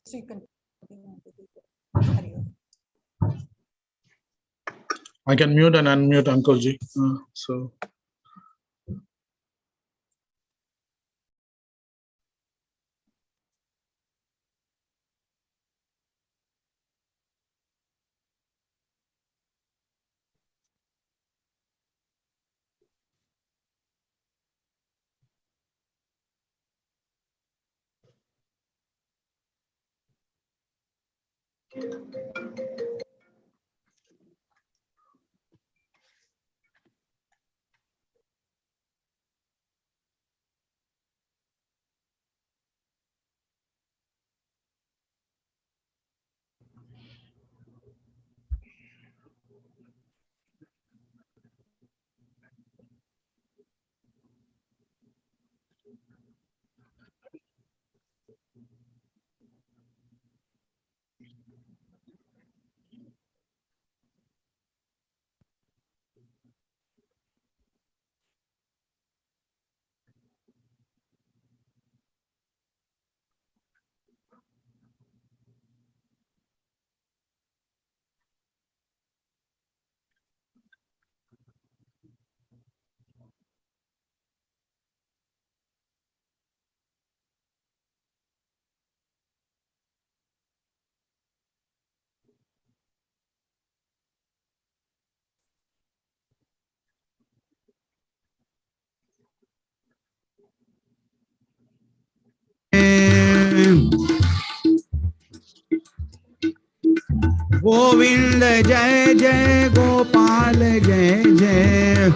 So you can. I can mute and unmute Uncle Ji. So. Govind जय जय गोपाल जय जय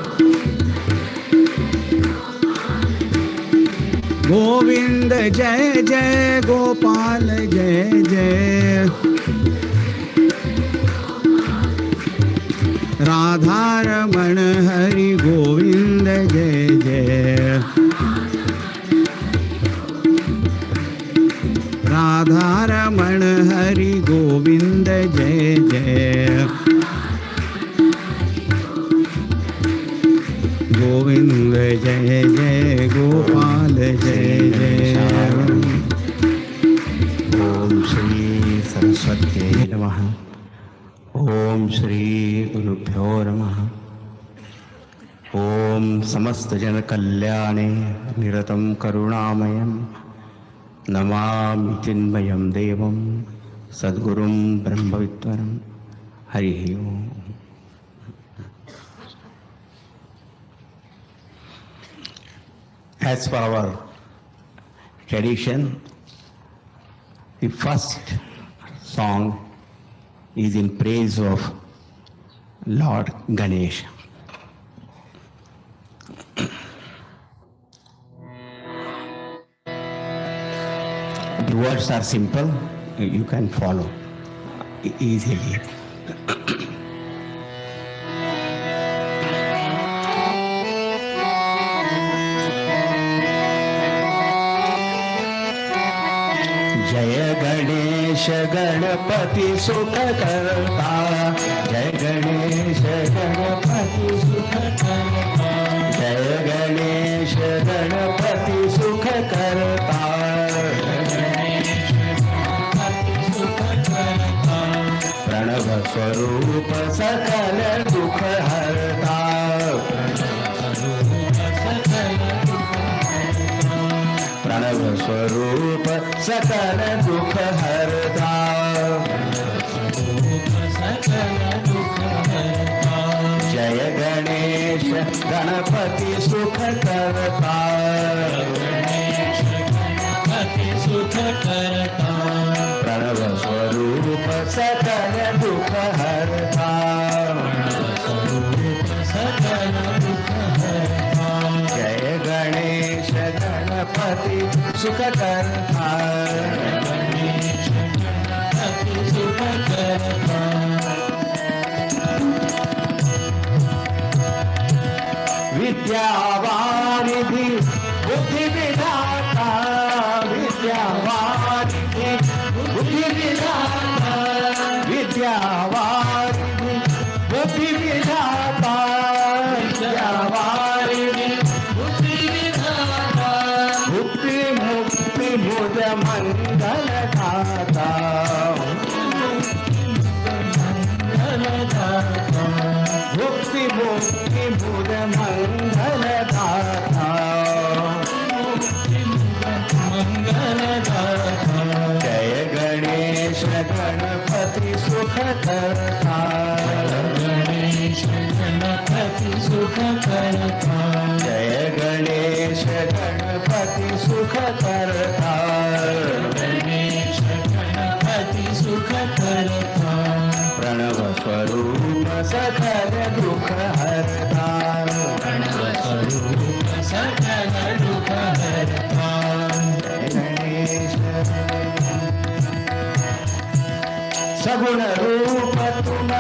गोविंद जय जय गोपाल जय जय राधा रमण हरि गोविंद जय जय राधा रमण हरि गोविंद जय जय गोविंद जय जय गोपाल जय जय ओम श्री सरस्वत्यै नमः। ओम श्री गुरुभ्यो नमः। ओम समस्त जन कल्याणे निरतं करुणामयं नमामि चिन्मयं देवं सद्गुरुं ब्रह्मविद्वरं। हरि ओम। As per our tradition, the first song is in praise of Lord Ganesha. The words are simple, you can follow easily. जय गणेश गणपति सुख करता, जय गणेश गणपति सुख करता, जय गणेश गणपति सुख करता, प्रणव स्वरूप सकल दुख हरता, प्रणव स्वरूप सकल दुख हरता, जय गणेश गणपति सुख करता, प्रणव स्वरूप सकल दुख हरता, जय गणेश गणपति सुख करता, विद्यावारिधि बुद्धि विधाता, विद्यावारिधि बुद्धि विधाता, विद्यावारिधि बुद्धि विधाता, विद्यावारिधि बुद्धि विधाता, मुद मंगल दाता भुक्ति मुक्ति मुद मंगल दाता जय गणेश गणपति सुख करता गणेश गणपति सुख करता जय गणेश गणपति सुख करता गणेश गणपति सुख करता प्रणव स्वरूप सकल दुख हरता प्रणव स्वरूप सकल दुख हरता गणेश सगुण रूप तुम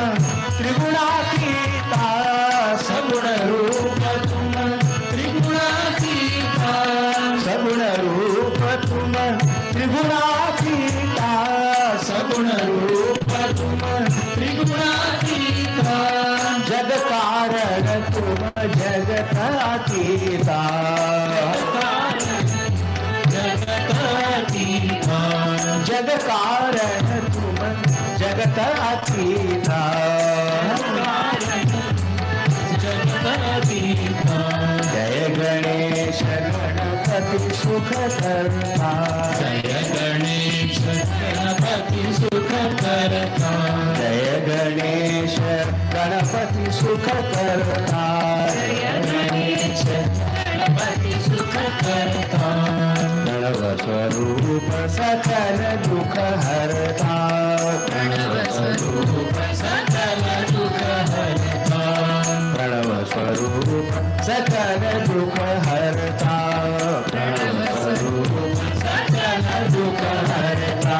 त्रिगुणातीता सगुण रूप तुम त्रिगुणातीता सगुण रूप तुम त्रिगुणातीता सगुण रूप तुम त्रिगुणातीता जग कारण तुम जगत अतीता जग कारण तुम जगत अतीता जय गणेश गणपति सुख करता जय गणेश गणपति सुख करता जय गणेश गणपति सुख करता जय गणेश गणपति सुख करता प्रणव स्वरूप सकल दुख हरता प्रणव स्वरूप सकल दुख हरता प्रणव स्वरूप सकल दुख हरता प्रणव स्वरूप सकल दुख हरता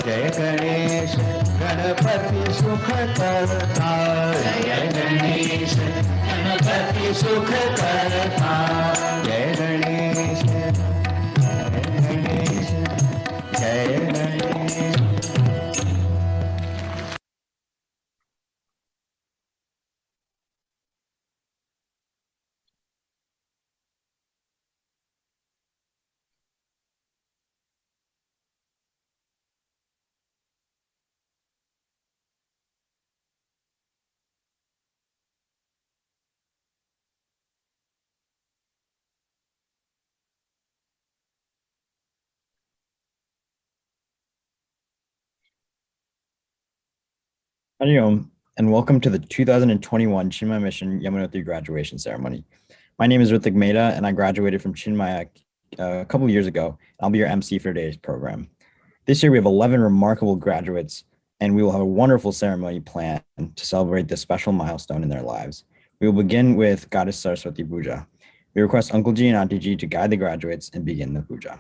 जय गणेश गणपति सुख करता जय गणेश गणपति सुख करता जय गणेश जय Ganesh Hari Om, and welcome to the 2021 Chinmaya Mission Yamunotri graduation ceremony. My name is Ritik Mehta, and I graduated from Chinmaya a couple of years ago. I'll be your MC for today's program. This year, we have 11 remarkable graduates, and we will have a wonderful ceremony planned to celebrate this special milestone in their lives. We will begin with Goddess Saraswati Puja. We request Uncle Ji and Auntie Ji to guide the graduates and begin the puja.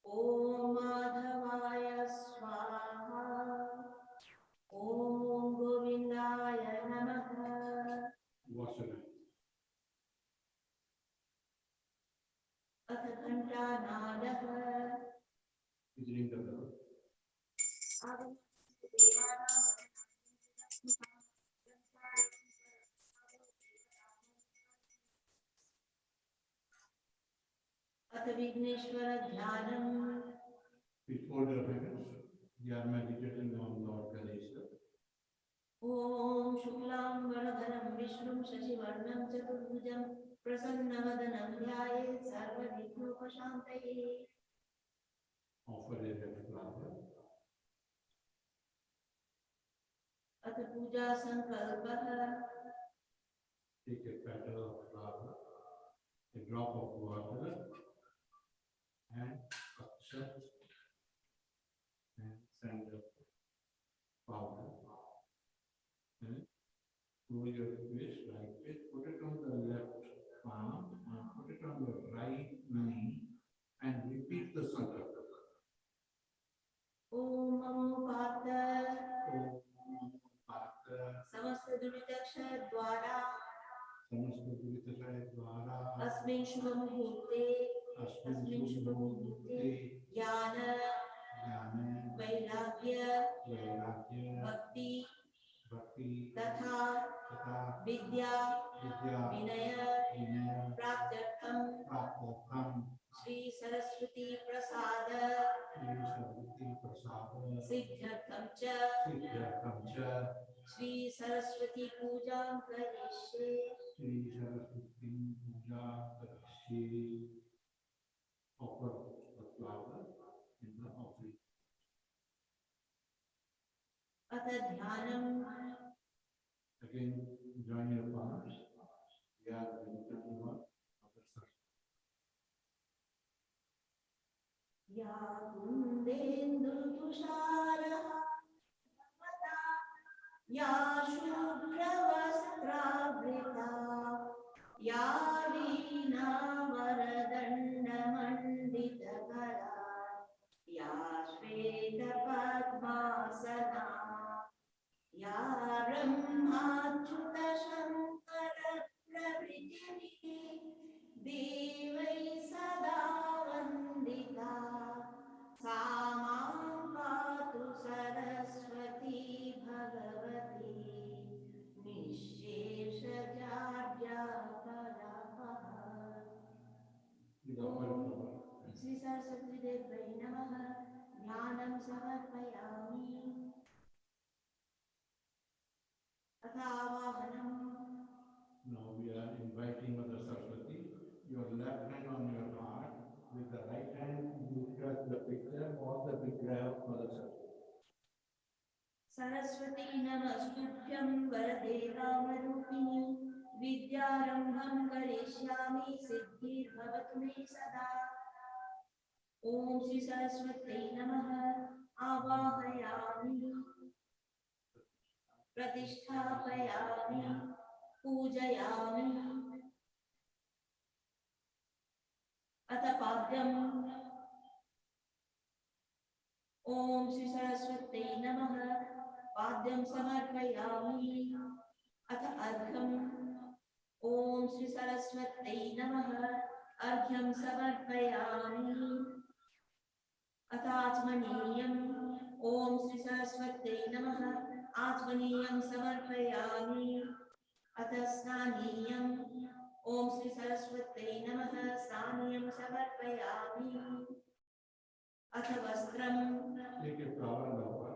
Om Madhavaya Swaha. Om Govindaya Namaha. Ath Ghantanadah. अथ विघ्नेश्वर ध्यानम् Please fold your hands. We are meditating on Lord Ganesha. ॐ शुक्लां वरदनं विष्णुं शशिवर्णं चतुर्भुजं प्रसन्नवदनं ध्यायेत् सर्वविघ्नोपशान्तये। Offer a red flower. अथ पूजा संकल्पः Take a petal of flower, a drop of water, and akshat, and send a powder. And through your fist like this, put it on the left palm and put it on your right knee and repeat the sankalpa. Om momo Partha Om Patra समस्त दुरितक्षय द्वारा समस्त दुरितक्षय द्वारा अस्मिन् शुभ मुहूर्ते अस्मिन् शुभ मुहूर्ते ज्ञान ज्ञान वैराग्य वैराग्य भक्ति भक्ति तथा तथा विद्या विद्या विनय विनय प्राप्त्यर्थं प्राप्त्यर्थं श्री सरस्वती प्रसाद श्री सरस्वती प्रसाद सिद्ध्यर्थं च सिद्ध्यर्थं च श्री सरस्वती पूजां करिष्ये। श्री सरस्वती पूजा करिष्ये. Offer the flower in the offering. अथ ध्यानम् Again, join your palms. We are meditating on Mother Saraswati. या कुन्देन्दुतुषारः या शुभ्रवस्त्रावृता या वीणावरदण्डमण्डितकरा या श्वेतपद्मासना या ब्रह्माच्युतशङ्करप्रभृतिभिः देवैः सदा वन्दिता सा मां पातु Saraswati Bhagwati निःशेषजाड्यापरापः। With the offering flower. Shri Saraswati देव्यै नमः। ध्यानं समर्पयामि। अथ आवाहनम् Now we are inviting Mother Saraswati. Your left hand on your heart, with the right hand you touch the picture or the vigraha of Mother Saraswati. Saraswati नमस्तुभ्यं वरदे कामरूपिणि विद्यारम्भं करिष्यामि सिद्धिर्भवतु मे सदा। ॐ श्री सरस्वत्यै नमः। आवाहयामि प्रतिष्ठापयामि पूजयामि। अथ पाद्यम् ॐ श्री सरस्वत्यै नमः। पाद्यं समर्पयामि। अथ अर्घ्यम् ॐ श्री सरस्वत्यै नमः। अर्घ्यं समर्पयामि। अथ आचमनीयम् ॐ श्री सरस्वत्यै नमः। आचमनीयं समर्पयामि। अथ स्नानीयम् ॐ श्री सरस्वत्यै नमः। स्नानीयं समर्पयामि। अथ वस्त्रम् Take a flower and offer.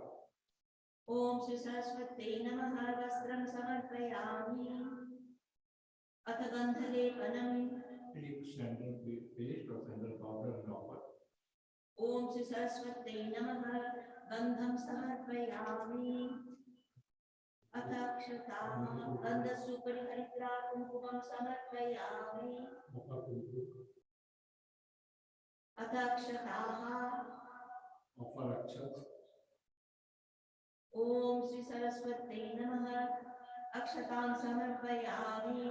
ॐ श्री सरस्वत्यै नमः। वस्त्रं समर्पयामि। अथ गन्धलेपनम् Take sandal paste or sandal powder and offer. ॐ श्री सरस्वत्यै नमः। गन्धं समर्पयामि। अथ अक्षताः गन्धसूपरि हरिद्रा कुङ्कुमं समर्पयामि। Offer kumkum. अथ अक्षताः Offer akshat. ॐ श्री सरस्वत्यै नमः। अक्षतां समर्पयामि।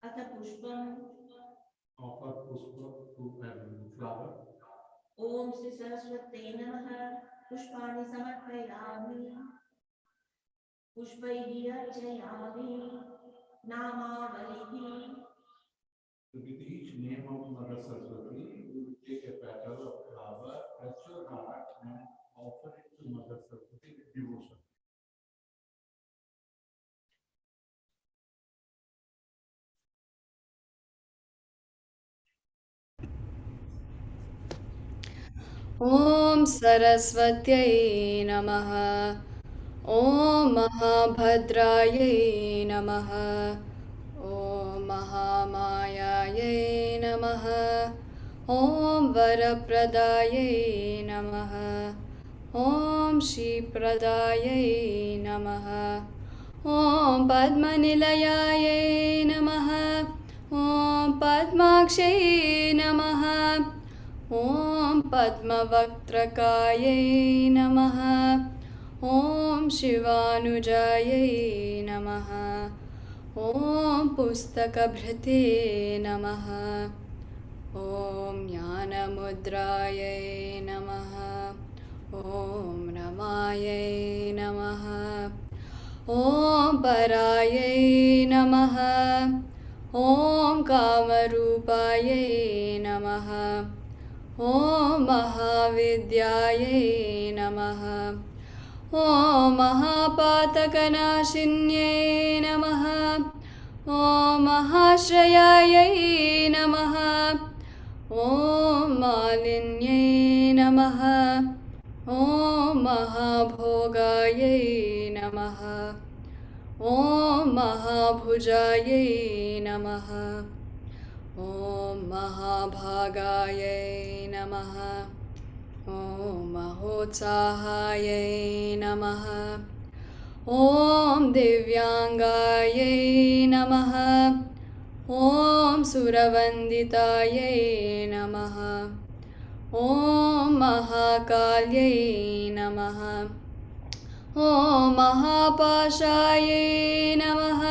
अथ पुष्पम् Offer pushpa to flower. ॐ श्री सरस्वत्यै नमः। पुष्पाणि समर्पयामि। पुष्पैः अर्चयामि। नामावलिः With each name of Mother Saraswati, you will take a petal of flower, touch your heart, and offer it to Mother Saraswati with devotion. ॐ सरस्वत्यै नमः। ॐ महाभद्रायै नमः। ॐ महामायायै नमः। ॐ वरप्रदायै नमः। ॐ श्रीप्रदायै नमः। ॐ पद्मनिलयायै नमः। ॐ पद्माक्षै नमः। ॐ पद्मवक्त्रकायै नमः। ॐ शिवानुजायै नमः। ॐ पुस्तकभृते नमः। ॐ ज्ञानमुद्रायै नमः। ॐ रमायै नमः। ॐ परायै नमः। ॐ कामरूपायै नमः। ॐ महाविद्यायै नमः। ॐ महापातकनाशिन्यै नमः। ॐ महाश्रयायै नमः। ॐ मालिन्यै नमः। ॐ महाभोगायै नमः। ॐ महाभुजायै नमः। ॐ महाभागायै नमः। ॐ महोत्साहायै नमः। ॐ दिव्याङ्गायै नमः। ॐ सुरवन्दितायै नमः। ॐ महाकाल्यै नमः। ॐ महापाशायै नमः।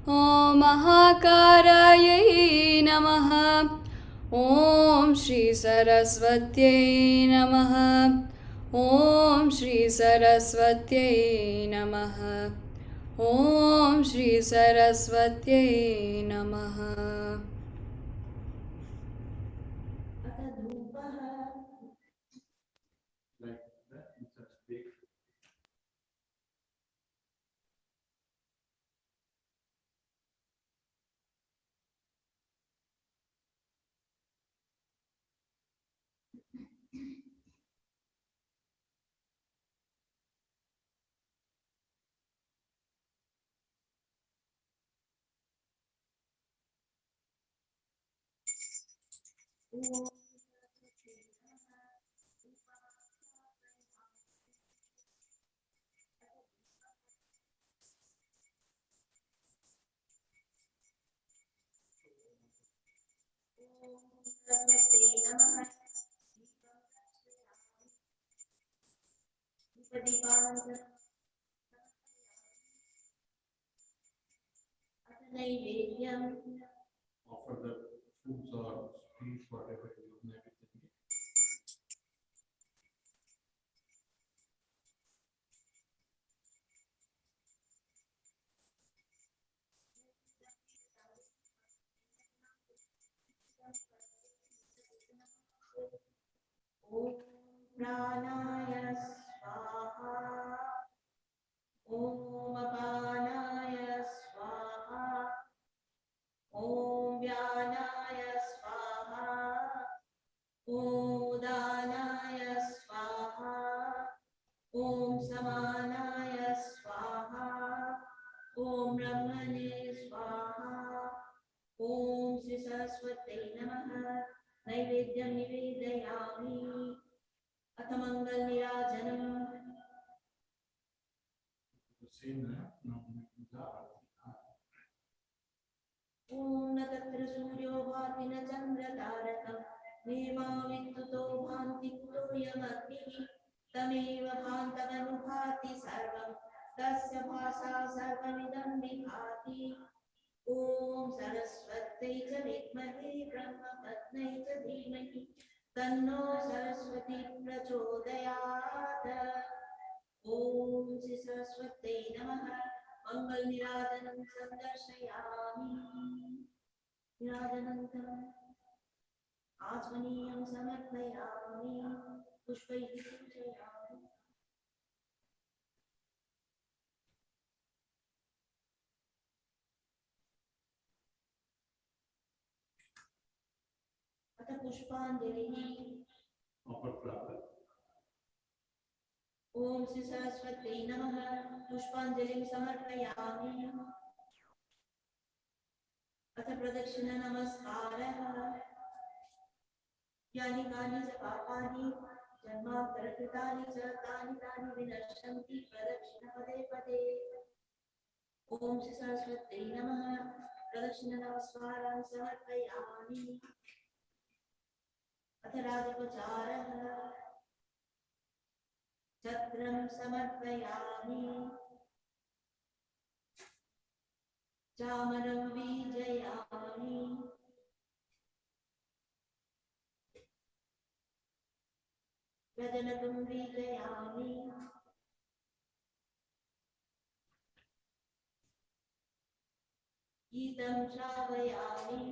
ॐ महाकारायै नमः। ॐ श्रीसरस्वत्यै नमः। ॐ श्रीसरस्वत्यै नमः। ॐ श्रीसरस्वत्यै नमः। अथ धूपः Like that, in such big. ॐ सरस्वत्यै नमः। दीपावली अथ Naivedyam Offer the foods or sweets, whatever you may be thinking. ॐ प्राणाय स्वाहा। ॐ अपानाय स्वाहा। ॐ व्यानाय स्वाहा। ॐ उदानाय स्वाहा। ॐ समानाय स्वाहा। ॐ ब्रह्मणे स्वाहा। ॐ श्री सरस्वत्यै नमः। नैवेद्यं निवेदयामि। अथ मङ्गलनीराजनम्। The same now puja. ॐ न तत्र सूर्यो भाति न चन्द्रतारकं नेमाविद्युतो भान्ति कुतोऽयमग्निः तमेव भान्तमनुभाति सर्वं तस्य भासा सर्वमिदं विभाति। ॐ सरस्वत्यै च विद्महे ब्रह्मपत्न्यै च धीमहि तन्नो सरस्वती प्रचोदयात्। ॐ श्री सरस्वत्यै नमः। मङ्गलनीराजनं सन्दर्शयामि। नीराजनन्तरम् आचमनीयं समर्पयामि। पुष्पैः पूजयामि। अथ पुष्पाञ्जलिः। offer flower. ॐ श्री सरस्वत्यै नमः पुष्पाञ्जलिं समर्पयामि अथ प्रदक्षिण नमस्कारः यानि कानि च पापानि जन्मान्तरकृतानि च तानि तानि विनश्यन्ति प्रदक्षिण पदे पदे ॐ श्री सरस्वत्यै नमः प्रदक्षिण नमस्कारान् समर्पयामि अथ राजोपचारः छत्रं समर्पयामि चामरं वीजयामि व्यजनकं वीजयामि गीतं श्रावयामि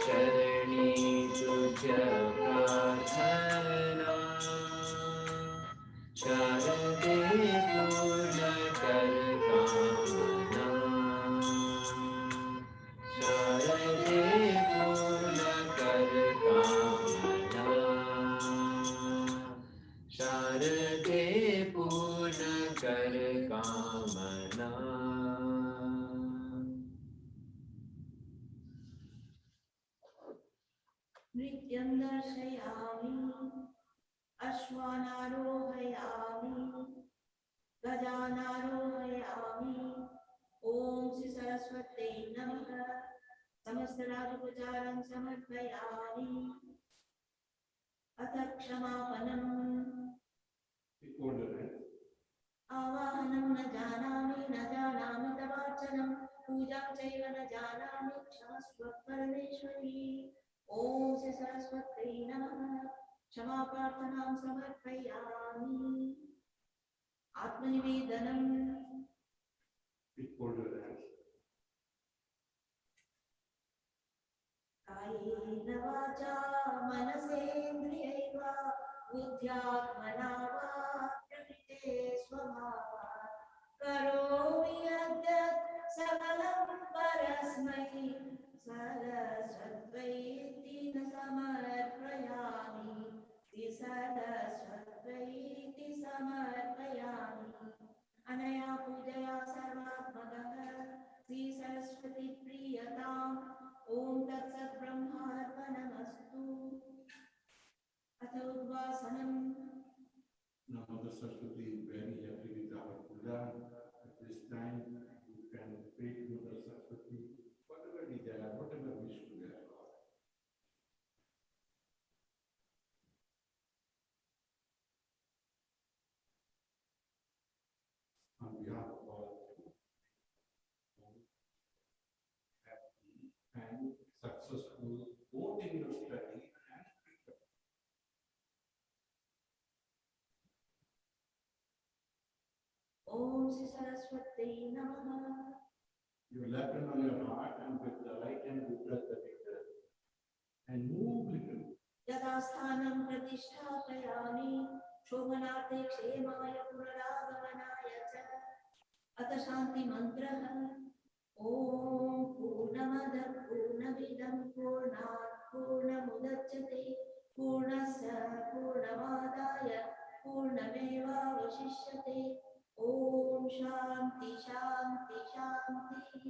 चरणी तुझ प्रार्थना शारदे पूर्ण कर कामना शारदे पूर्ण कर कामना शारदे पूर्ण कर कामना नृत्यं दर्शयामि अश्वानारोहयामि गजानारोहयामि ॐ श्री सरस्वत्यै नमः समस्त राजोपचारं समर्पयामि अथ क्षमापणम् आवाहनं न जानामि तवार्चनं पूजां चैव न जानामि क्षमस्व परमेश्वरी ॐ श्री सरस्वत्यै नमः क्षमाप्रार्थनां समर्पयामि आत्मनिवेदनम् कायेन वाचा मनसेन्द्रियैर्वा बुद्ध्यात्मना वा प्रकृते स्वभावात् करोमि यद्यत् सकलं परस्मै सरस्वत्यै समर्पयामि सरस्वत्यै समर्पयामि अनया पूजया सर्वात्मकः श्री सरस्वती प्रीयताम् ॐ तत्सत् ब्रह्मार्पणमस्तु अथ उद्वासनम् Now the Saraswati is very happy with our puja. At this time, you can pray to the Saraswati, whatever desire, whatever wish to their Lord. On behalf of all, happy and successful both in your study and spiritual. ॐ श्री सरस्वत्यै नमः Your left hand on your heart and with the right hand you press the finger and move little. यथास्थानं प्रतिष्ठापयामि शोभनार्थे क्षेमाय पुनरागमनाय च अथ शान्तिमन्त्रः ॐ पूर्णमदः पूर्णमिदं पूर्णात् पूर्णमुदच्यते पूर्णस्य पूर्णमादाय पूर्णमेवावशिष्यते ॐ शान्ति शान्ति शान्तिः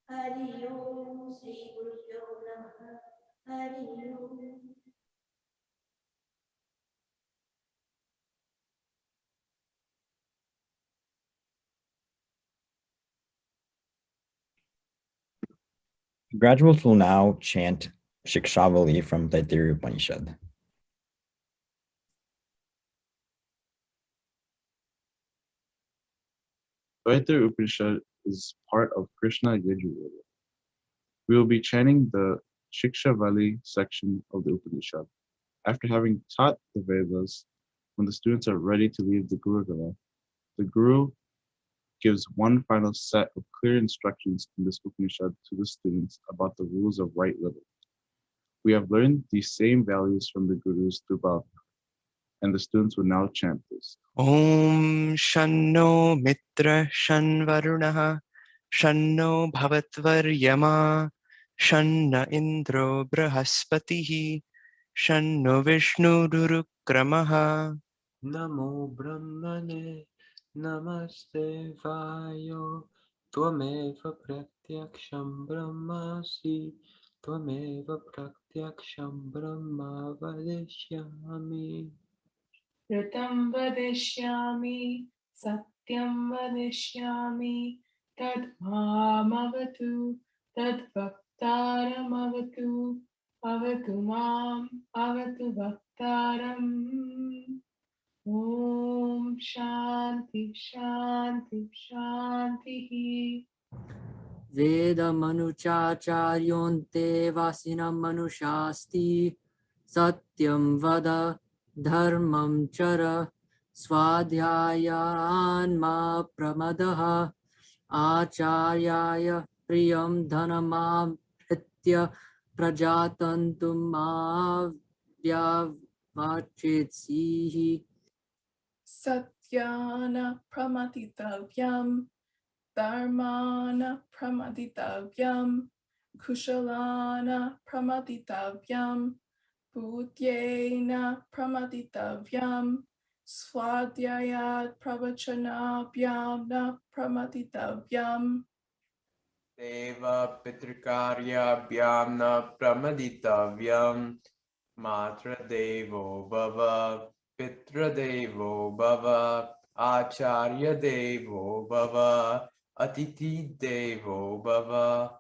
हरि ओम श्री गुरुभ्यो नमः हरि ओम Graduates will now chant Shikshavali from Taittiriya Upanishad. Taittiriya Upanishad is part of Krishna Yajurveda. We will be chanting the Shikshavali section of the Upanishad. After having taught the Vedas, when the students are ready to leave the Gurukula, the Guru gives one final set of clear instructions in this Upanishad to the students about the rules of right living. We have learned these same values from the Gurus through Bhava, and the students will now chant this. Om Shanno Mitra Shanvarunah Shanno Bhavatvaryama Shanna Indro Brahaspatihi Shanno Vishnu Durukramaha Namo Brahmane Namaste Vayo Tvameva Pratyaksham Brahmasi Tvameva Pratyaksham Brahma Vadishyami ऋतं वदिष्यामि सत्यं वदिष्यामि तद्मामवतु तद्वक्तारमवतु अवतु माम् अवतु वक्तारम् ॐ शान्ति शान्ति शान्तिः वेदमनुचाचार्योऽन्ते वासिनं मनुषास्ति सत्यं वद धर्मं चर स्वाध्यायान् मा प्रमदः आचार्याय प्रियं धनमाश्रित्य प्रजातन्तुं मा व्यावचेत्सीः Satyana pramatitavyam, dharmana pramatitavyam, kushalana pramatitavyam, bhutyena pramatitavyam, swadhyayat pravachanabhyam na pramatitavyam. Deva Pitrikaryabhyam na Pramaditavyam Matra Devo Bhava Pitra Devo Bhava Acharya Devo Bhava Atiti Devo Bhava.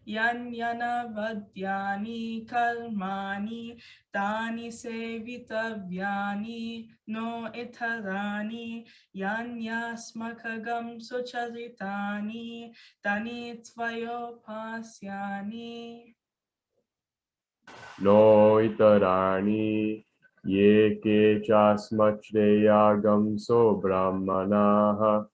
Yanyana vadyani karmani tani sevitavyani no itarani yanyasmakagam sucharitani tani tvayopasyani. No itarani ye ke chasmachreyagam so brahmanaha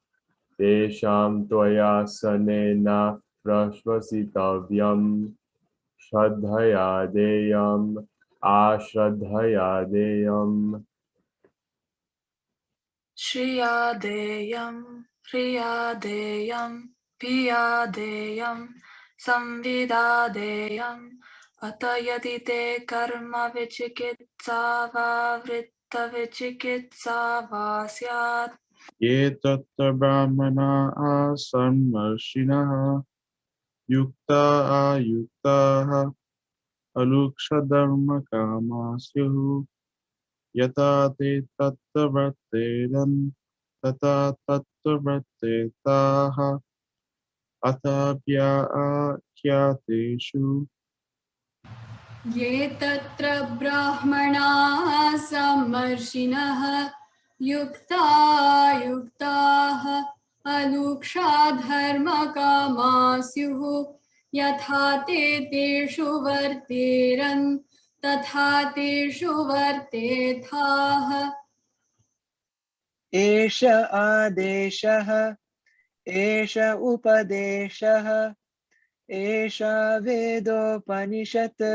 tesham tvaya sanena prashvasitavyam shraddhaya deyam ashraddhaya deyam. Shriyadeyam, Hriyadeyam, Piyadeyam, Samvidadeyam, Atayadite karma vichikitsava vritta vichikitsava syat. Ye tatta brahmana asamashinaha yukta ayuktaha alukshadharma kamasyuhu yata te tatta vartedan tata tatta vartetaha atapya akyateshu. ये तत्र ब्राह्मणाः समर्षिणः युक्ताः अलुक्षा धर्मकामा स्युः यथा ते तेषु वर्तेरन् तथा तेषु वर्तेथाः एष आदेशः एष उपदेशः एष वेदोपनिषत्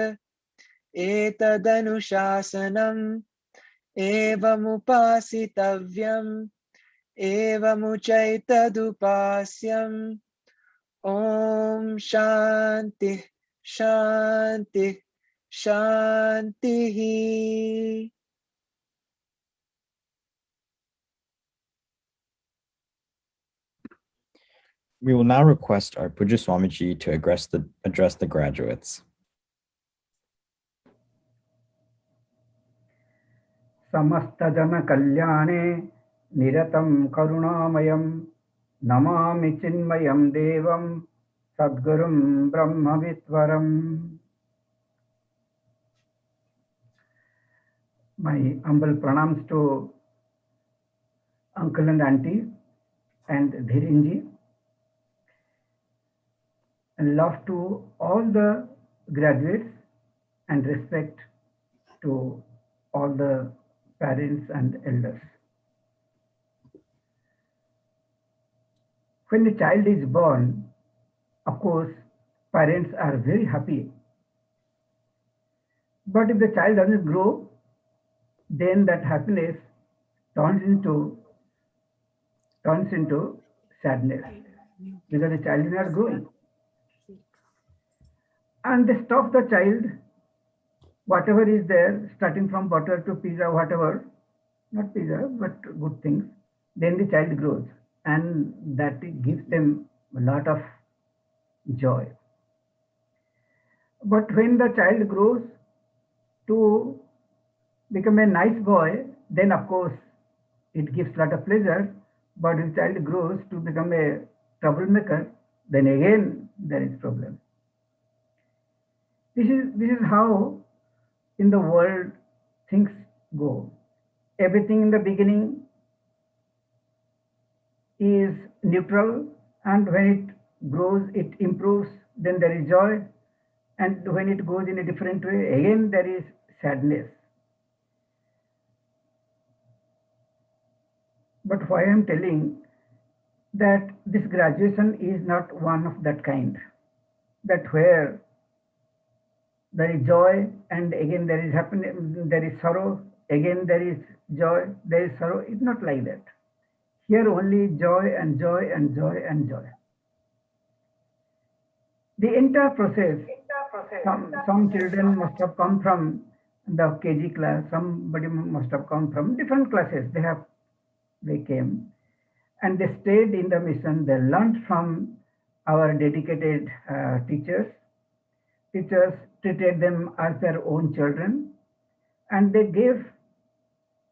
एतदनुशासनम् एवमुपासितव्यम् एवमुचैतदुपास्यम् ॐ शान्तिः शान्तिः शान्तिः. We will now request our Puja Swamiji to address the graduates. समस्तजन कल्याणे निरतं करुणामयं नमामि चिन्मयं देवं सद्गुरुं ब्रह्मविद्वरम्. My humble pranams to uncle and auntie and Dhirenji, and love to all the graduates and respect to all the parents and elders. When the child is born, of course, parents are very happy. But if the child doesn't grow, then that happiness turns into sadness, because the child is not growing. And they stop the child, whatever is there, starting from butter to pizza, whatever, not pizza, but good things, then the child grows, and that gives them a lot of joy. But when the child grows to become a nice boy, then of course it gives a lot of pleasure. But if the child grows to become a troublemaker, then again there is problem. This is how in the world things go. Everything in the beginning is neutral, and when it grows, it improves, then there is joy, and when it goes in a different way, again there is sadness. But why I am telling that this graduation is not one of that kind, that where There is joy, and again there is happiness, there is sorrow, again there is joy, there is sorrow. It's not like that. Here only joy and joy and joy and joy. The entire process, some children must have come from the KG class, somebody must have come from different classes. They came and they stayed in the mission. They learned from our dedicated teachers. Teachers treated them as their own children, and they gave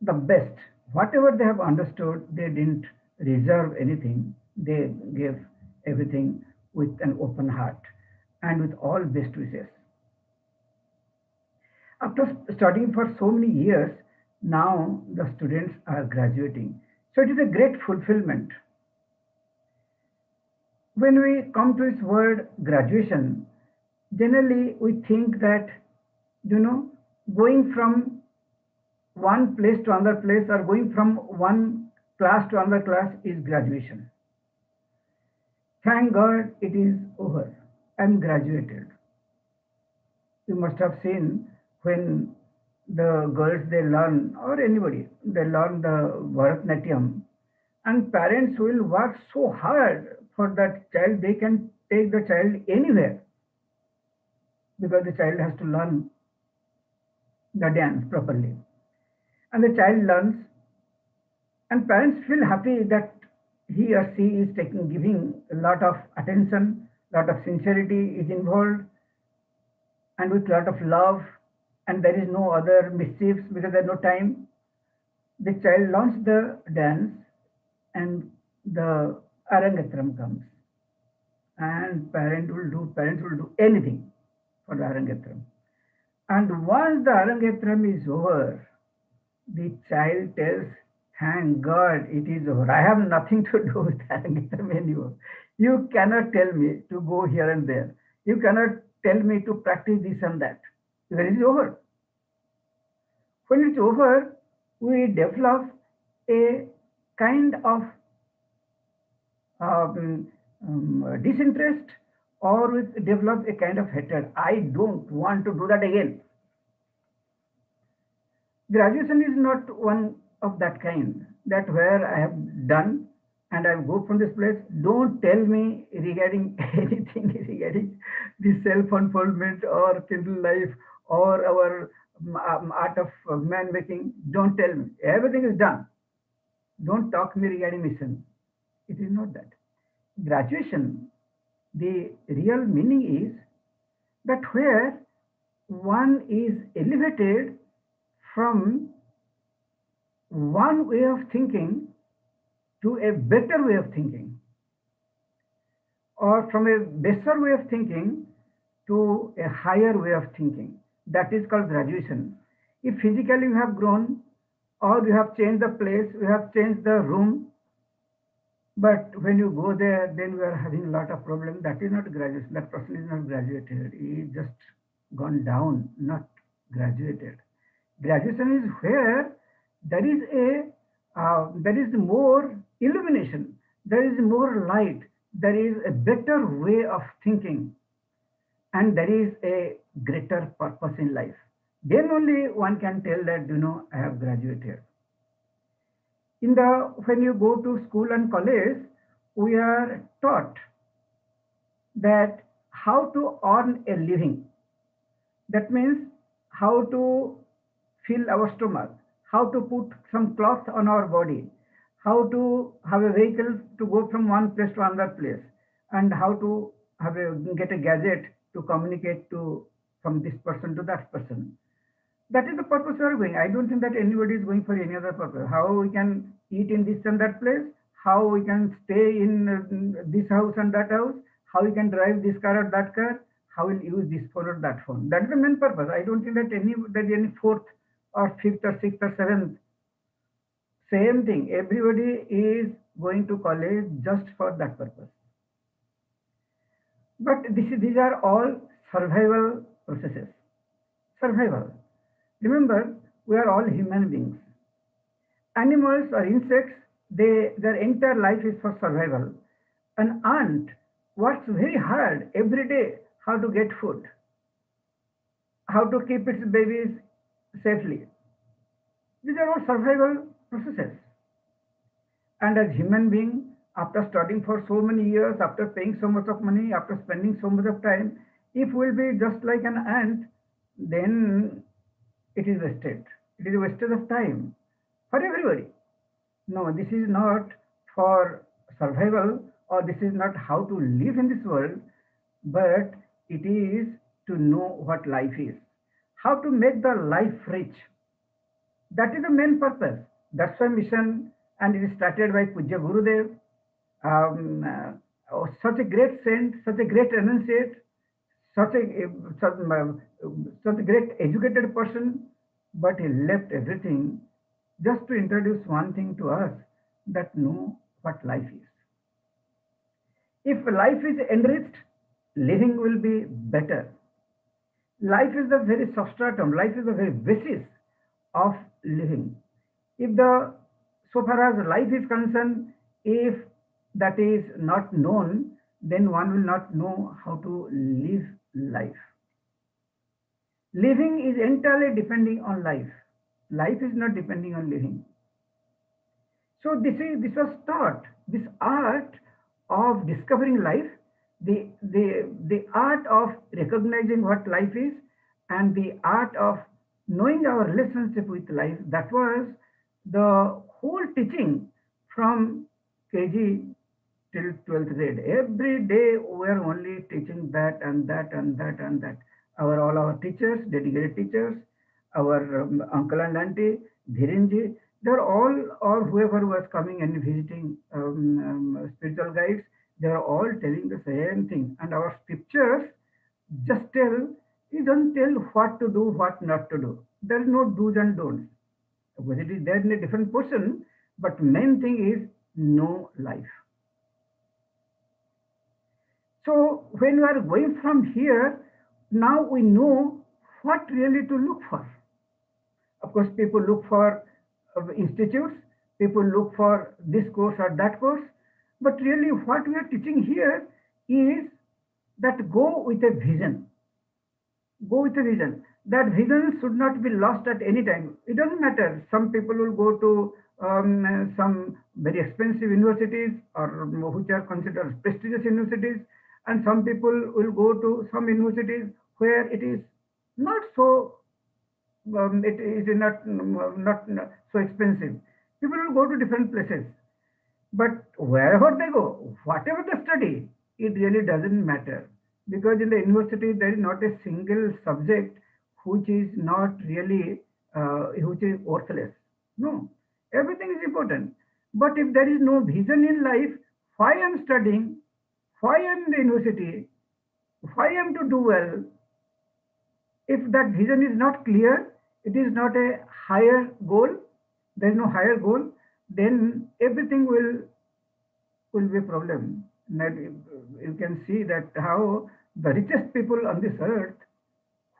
the best. Whatever they have understood, they didn't reserve anything. They gave everything with an open heart and with all best wishes. After studying for so many years, now the students are graduating. So it is a great fulfillment. When we come to this word graduation, generally we think that, going from one place to another place or going from one class to another class is graduation. Thank God it is over. I'm graduated. You must have seen when the girls, they learn, or anybody, they learn the Bharatanatyam, and parents will work so hard for that child. They can take the child anywhere because the child has to learn the dance properly. And the child learns, and parents feel happy that he or she is giving a lot of attention, lot of sincerity is involved, and with a lot of love, and there is no other mischiefs because there is no time. The child learns the dance, and the Arangetram comes, and parents will do anything for the Arangetram. And once the Arangetram is over, the child tells, thank God it is over. I have nothing to do with Arangetram anymore. You cannot tell me to go here and there. You cannot tell me to practice this and that. Because it is over. When it's over, we develop a kind of disinterest, or we develop a kind of hatred. I don't want to do that again. Graduation is not one of that kind, that where I have done and I go from this place. Don't tell me regarding anything regarding the self-unfoldment or kindle life or our art of man making. Don't tell me. Everything is done. Don't talk me regarding mission. It is not that. Graduation, the real meaning is that where one is elevated from one way of thinking to a better way of thinking, or from a better way of thinking to a higher way of thinking. That is called graduation. If physically you have grown, or you have changed the place, you have changed the room, but when you go there, then you are having a lot of problems. That is not graduation. That person is not graduated. He is just gone down, not graduated. Graduation is where there is more illumination, there is more light, there is a better way of thinking, and there is a greater purpose in life. Then only one can tell that, I have graduated. When you go to school and college, we are taught that how to earn a living. That means how to fill our stomach, how to put some cloth on our body, how to have a vehicle to go from one place to another place, and how to get a gadget to communicate from this person to that person. That is the purpose we are going. I don't think that anybody is going for any other purpose. How we can eat in this and that place, how we can stay in this house and that house, how we can drive this car or that car, how we'll use this phone or that phone. That is the main purpose. I don't think that there is any fourth or fifth or sixth or seventh. Same thing. Everybody is going to college just for that purpose. But these are all survival processes. Survival. Remember, we are all human beings. Animals or insects, their entire life is for survival. An ant works very hard every day how to get food. how to keep its babies safely. These are all survival processes. And as human being, after studying for so many years, after paying so much of money, after spending so much of time, if we'll be just like an ant, then it is wasted. It is a wastage of time for everybody. No, this is not for survival, or this is not how to live in this world, but it is to know what life is, how to make the life rich. That is the main purpose. That's why mission, and it is started by Pujya Gurudev, such a great saint, such a great enunciate, such a great educated person, but he left everything just to introduce one thing to us, that know what life is. If life is enriched, living will be better. Life is the very substratum, life is the very basis of living. If so far as life is concerned, if that is not known, then one will not know how to live life. Living is entirely depending on life. Life is not depending on living. So this was taught, this art of discovering life, the art of recognizing what life is, and the art of knowing our relationship with life. That was the whole teaching from KG till 12th grade. Every day we are only teaching that and that and that and that. All our teachers, dedicated teachers, our uncle and auntie, Dhirenji, they're all, or whoever was coming and visiting spiritual guides, they're all telling the same thing. And our scriptures just tell, you don't tell what to do, what not to do. There is no do's and don'ts. Whether it is there in a different portion, but main thing is know life. So when we are going from here, now we know what really to look for. Of course, people look for institutes, people look for this course or that course, but really what we are teaching here is that go with a vision. Go with a vision. That vision should not be lost at any time. It doesn't matter. Some people will go to some very expensive universities, or which are considered prestigious universities, and some people will go to some universities where it is not so it is not so expensive. People will go to different places, but wherever they go, whatever they study, it really doesn't matter, because in the university there is not a single subject which is not really which is worthless. No, everything is important. But if there is no vision in life, why I am studying, why I am in the university, why I am to do well, if that vision is not clear, it is not a higher goal, there is no higher goal, then everything will be a problem. You can see that how the richest people on this earth,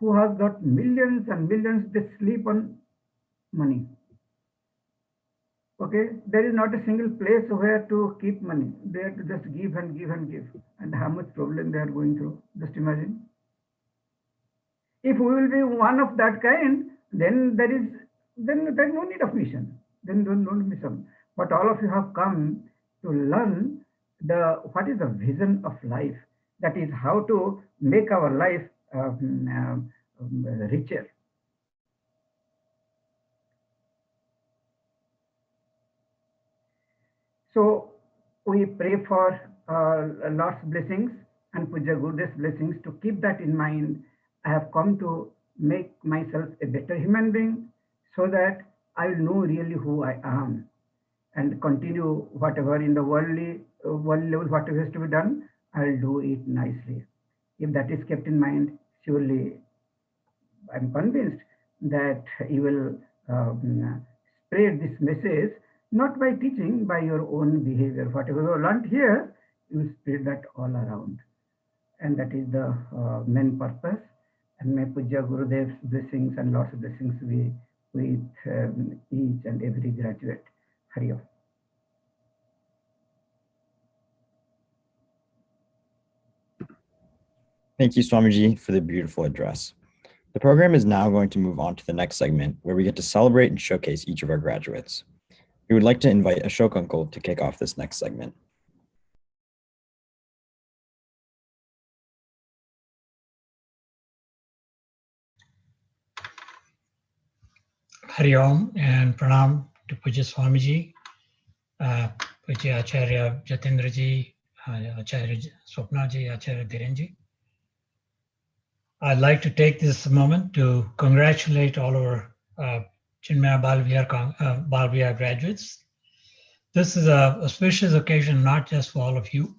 who have got millions and millions, they sleep on money. Okay, there is not a single place where to keep money. They have to just give and give and give. And how much problem they are going through, just imagine. If we will be one of that kind, then there is no need of mission. Then don't mission. But all of you have come to learn what is the vision of life. That is how to make our life richer. So we pray for Lord's blessings and Pujya Gurudev's blessings. To keep that in mind, I have come to make myself a better human being, so that I will know really who I am, and continue whatever in the worldly level, whatever has to be done, I will do it nicely. If that is kept in mind, surely I'm convinced that you will spread this message, not by teaching, by your own behavior. Whatever you learned here, you will spread that all around. And that is the main purpose. And may Pujya Gurudev's blessings and lots of blessings be with each and every graduate. Hari Om. Thank you, Swamiji, for the beautiful address. The program is now going to move on to the next segment where we get to celebrate and showcase each of our graduates. We would like to invite Ashok Uncle to kick off this next segment. Hari Om and Pranam to Pujya Swamiji, Pujya Acharya Jatendra Ji, Acharya Swapna Ji, Acharya Dhiren Ji. I'd like to take this moment to congratulate all our Chinmaya Bal Vihar graduates. This is an auspicious occasion not just for all of you,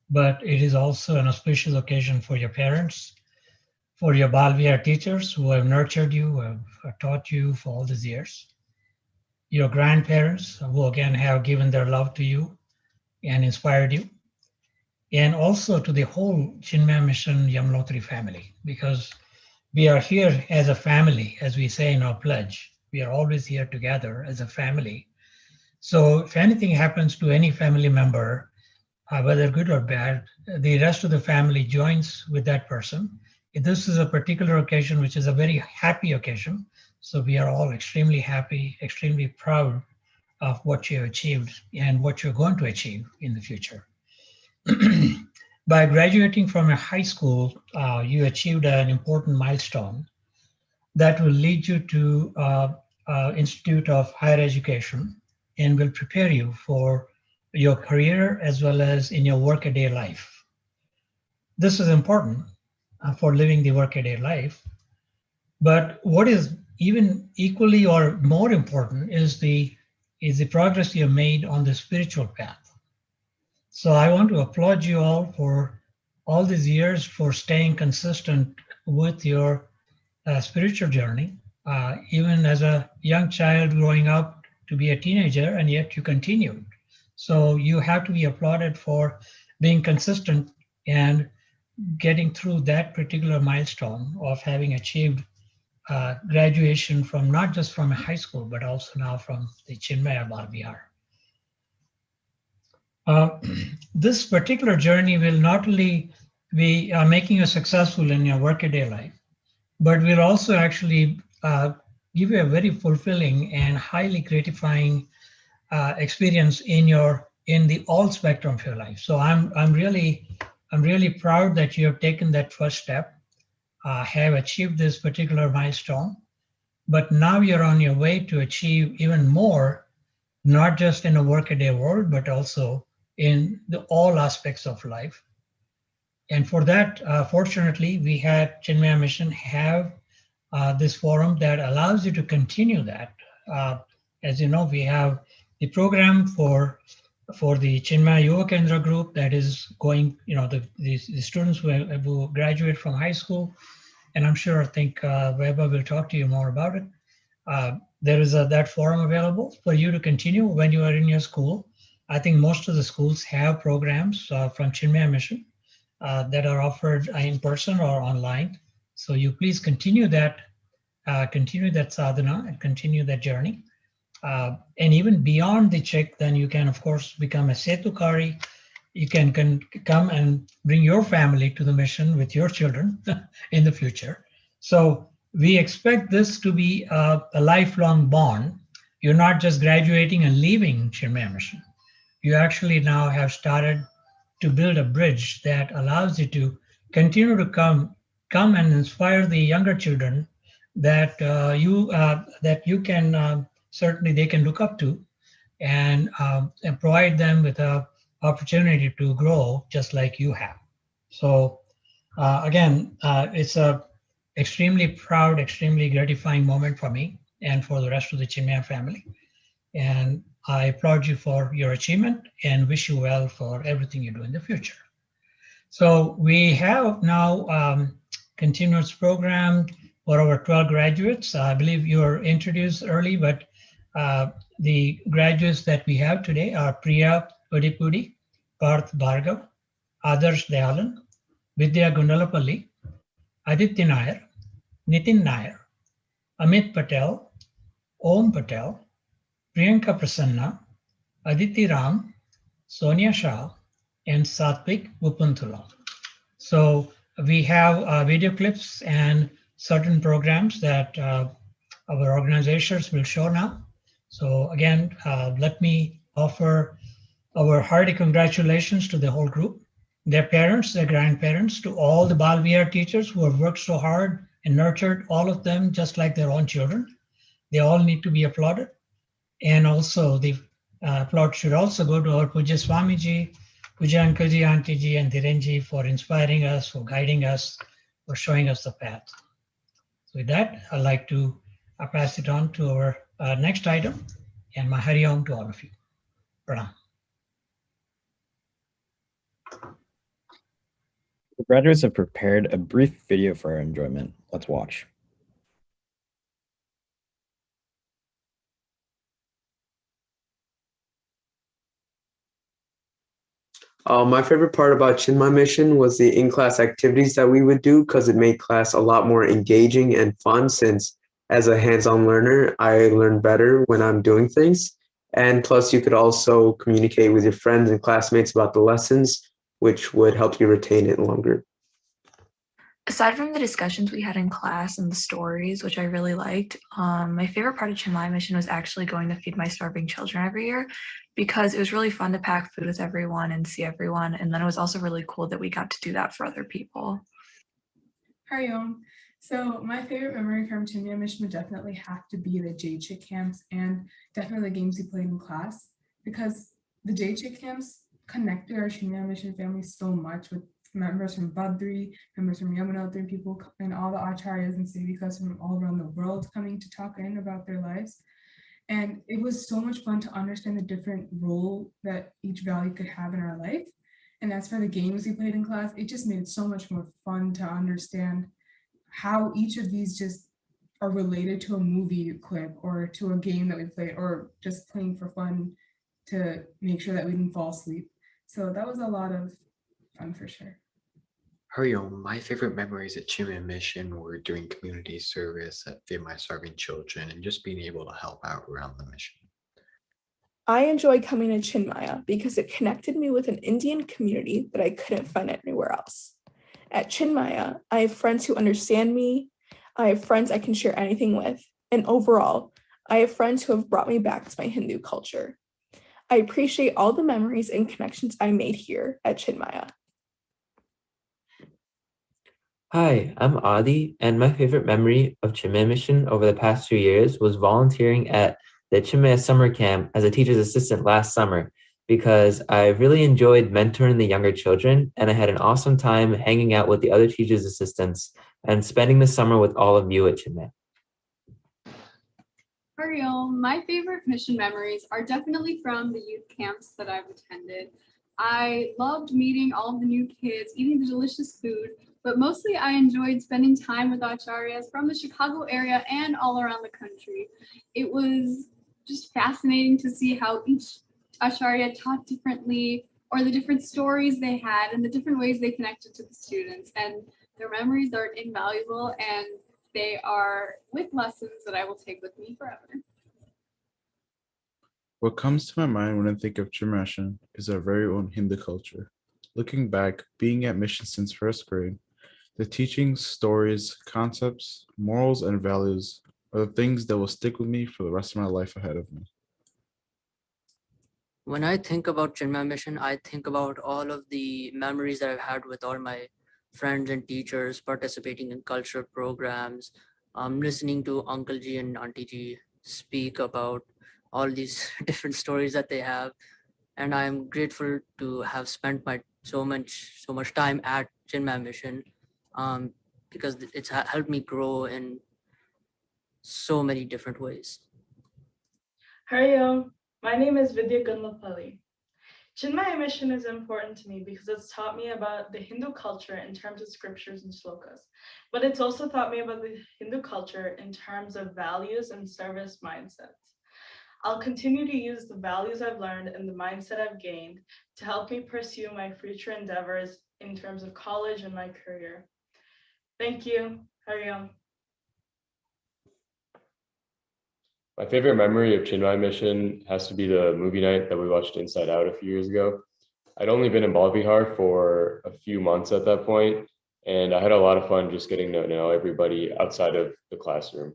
but it is also an auspicious occasion for your parents, for your Bal Vihar teachers who have nurtured you, who have taught you for all these years, your grandparents who again have given their love to you and inspired you, and also to the whole Chinmaya Mission Yamunotri family, because we are here as a family, as we say in our pledge. We are always here together as a family. So if anything happens to any family member, whether good or bad, the rest of the family joins with that person. This is a particular occasion, which is a very happy occasion. So we are all extremely happy, extremely proud of what you have achieved and what you're going to achieve in the future. By graduating from a high school, you achieved an important milestone that will lead you to Institute of Higher Education and will prepare you for your career as well as in your workaday life. This is important for living the workaday life. But what is even equally or more important is the progress you have made on the spiritual path. So I want to applaud you all for all these years for staying consistent with your spiritual journey, even as a young child growing up to be a teenager, and yet you continued. So you have to be applauded for being consistent and getting through that particular milestone of having achieved graduation from not just from a high school, but also now from the Chinmaya Bal Vihar. This particular journey will not only be making you successful in your workaday life, but will also actually give you a very fulfilling and highly gratifying experience in the all spectrum of your life. So I'm really proud that you have taken that first step, have achieved this particular milestone, but now you're on your way to achieve even more, not just in a workaday world, but also in all aspects of life. And for that, fortunately, we had Chinmaya Mission have this forum that allows you to continue that. As you know, we have the program for the Chinmaya Yuva Kendra group that is going, the students who graduate from high school, and I'm sure, I think Vaibhav will talk to you more about it. There is that forum available for you to continue when you are in your school. I think most of the schools have programs from Chinmaya Mission that are offered in person or online. So you please continue that sadhana and continue that journey. And even beyond the CHIK, then you can, of course, become a Setukari. You can come and bring your family to the mission with your children in the future. So we expect this to be a lifelong bond. You're not just graduating and leaving Chinmaya Mission. You actually now have started to build a bridge that allows you to continue to come and inspire the younger children that you can certainly they can look up to, and provide them with an opportunity to grow just like you have. So again, it's a extremely proud, extremely gratifying moment for me and for the rest of the Chinmaya family. And I applaud you for your achievement and wish you well for everything you do in the future. So we have now continuous program for our 12 graduates. I believe you were introduced early, but the graduates that we have today are Priya Udipudi, Parth Bhargav, Adarsh Dayalan, Vidya Gundalapalli, Aditya Nair, Nitin Nair, Amit Patel, Om Patel, Priyanka Prasanna, Aditi Ram, Sonia Shah, and Satvik Vupuntula. So we have video clips and certain programs that our organizations will show now. So again, let me offer our hearty congratulations to the whole group, their parents, their grandparents, to all the Bal Vihar teachers who have worked so hard and nurtured all of them just like their own children. They all need to be applauded. And also the applaud should also go to our Puja Swamiji, Puja Uncle-ji, Auntie-ji, and Dhirenji for inspiring us, for guiding us, for showing us the path. So with that, I'd like to pass it on to our next item, and my Hari Om to all of you. Pranam. The graduates have prepared a brief video for our enjoyment. Let's watch. My favorite part about Chinmaya Mission was the in-class activities that we would do because it made class a lot more engaging and fun since as a hands-on learner, I learn better when I'm doing things. And plus you could also communicate with your friends and classmates about the lessons, which would help you retain it longer. Aside from the discussions we had in class and the stories, which I really liked, my favorite part of Chinmaya Mission was actually going to feed my starving children every year because it was really fun to pack food with everyone and see everyone. And then it was also really cool that we got to do that for other people. Hari Om. So my favorite memory from Chinmaya Mission would definitely have to be the J-Chick camps and definitely the games we played in class because the J-Chick camps connected our Chinmaya Mission family so much with members from Badri, members from Yamunotri, people and all the acharyas and Sevikas from all around the world coming to talk in about their lives. And it was so much fun to understand the different role that each value could have in our life. And as for the games we played in class, it just made it so much more fun to understand how each of these just are related to a movie clip or to a game that we played or just playing for fun to make sure that we didn't fall asleep. So that was a lot of fun for sure. Hari Om, my favorite memories at Chinmaya Mission were doing community service at Feed My Starving Children and just being able to help out around the mission. I enjoy coming to Chinmaya because it connected me with an Indian community that I couldn't find anywhere else. At Chinmaya, I have friends who understand me, I have friends I can share anything with, and overall, I have friends who have brought me back to my Hindu culture. I appreciate all the memories and connections I made here at Chinmaya. Hi, I'm Adi, and my favorite memory of Chinmaya Mission over the past 2 years was volunteering at the Chinmaya Summer Camp as a teacher's assistant last summer because I really enjoyed mentoring the younger children and I had an awesome time hanging out with the other teachers' assistants and spending the summer with all of you at Chinmaya. Hari Om, my favorite mission memories are definitely from the youth camps that I've attended. I loved meeting all of the new kids, eating the delicious food, but mostly I enjoyed spending time with acharyas from the Chicago area and all around the country. It was just fascinating to see how each acharya taught differently or the different stories they had and the different ways they connected to the students. And their memories are invaluable and they are with lessons that I will take with me forever. What comes to my mind when I think of Chinmaya Mission is our very own Hindu culture. Looking back, being at Mission since first grade, the teachings, stories, concepts, morals, and values are the things that will stick with me for the rest of my life ahead of me. When I think about Chinmaya Mission, I think about all of the memories that I've had with all my friends and teachers, participating in cultural programs, listening to Uncle Ji and Auntie Ji speak about all these different stories that they have. And I'm grateful to have spent so much time at Chinmaya Mission because it's helped me grow in so many different ways. Hari Om, my name is Vidya Gunlapalli. Chinmaya Mission is important to me because it's taught me about the Hindu culture in terms of scriptures and shlokas, but it's also taught me about the Hindu culture in terms of values and service mindsets. I'll continue to use the values I've learned and the mindset I've gained to help me pursue my future endeavors in terms of college and my career. Thank you. Hari Om. My favorite memory of Chinmaya Mission has to be the movie night that we watched Inside Out a few years ago. I'd only been in Bal Vihar for a few months at that point, And I had a lot of fun just getting to know everybody outside of the classroom.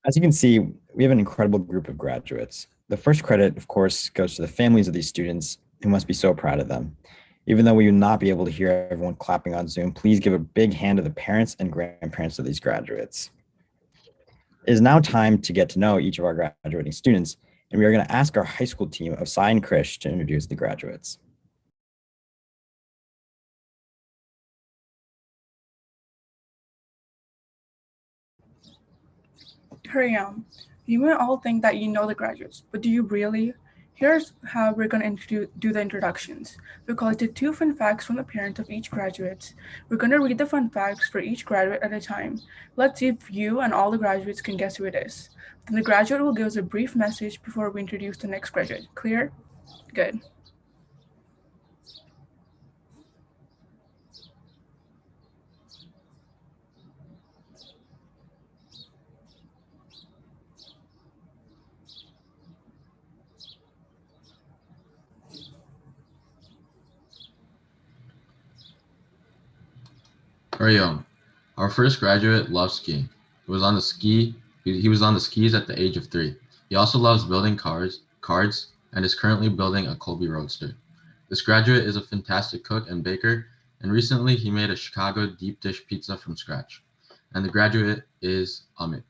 As you can see, we have an incredible group of graduates. The first credit, of course, goes to the families of these students who must be so proud of them. Even though we will not be able to hear everyone clapping on Zoom, please give a big hand to the parents and grandparents of these graduates. It is now time to get to know each of our graduating students, and we are going to ask our high school team of Sai and Krish to introduce the graduates. Hurryam, you may all think that you know the graduates, but do you really? Here's how we're going to do the introductions. We collected 2 fun facts from the parents of each graduate. We're going to read the fun facts for each graduate at a time. Let's see if you and all the graduates can guess who it is. Then the graduate will give us a brief message before we introduce the next graduate. Clear? Good. Hurryam, our first graduate loves skiing. He was on the skis at the age of 3. He also loves building cards, and is currently building a Colby Roadster. This graduate is a fantastic cook and baker, and recently he made a Chicago deep dish pizza from scratch. And the graduate is Amit.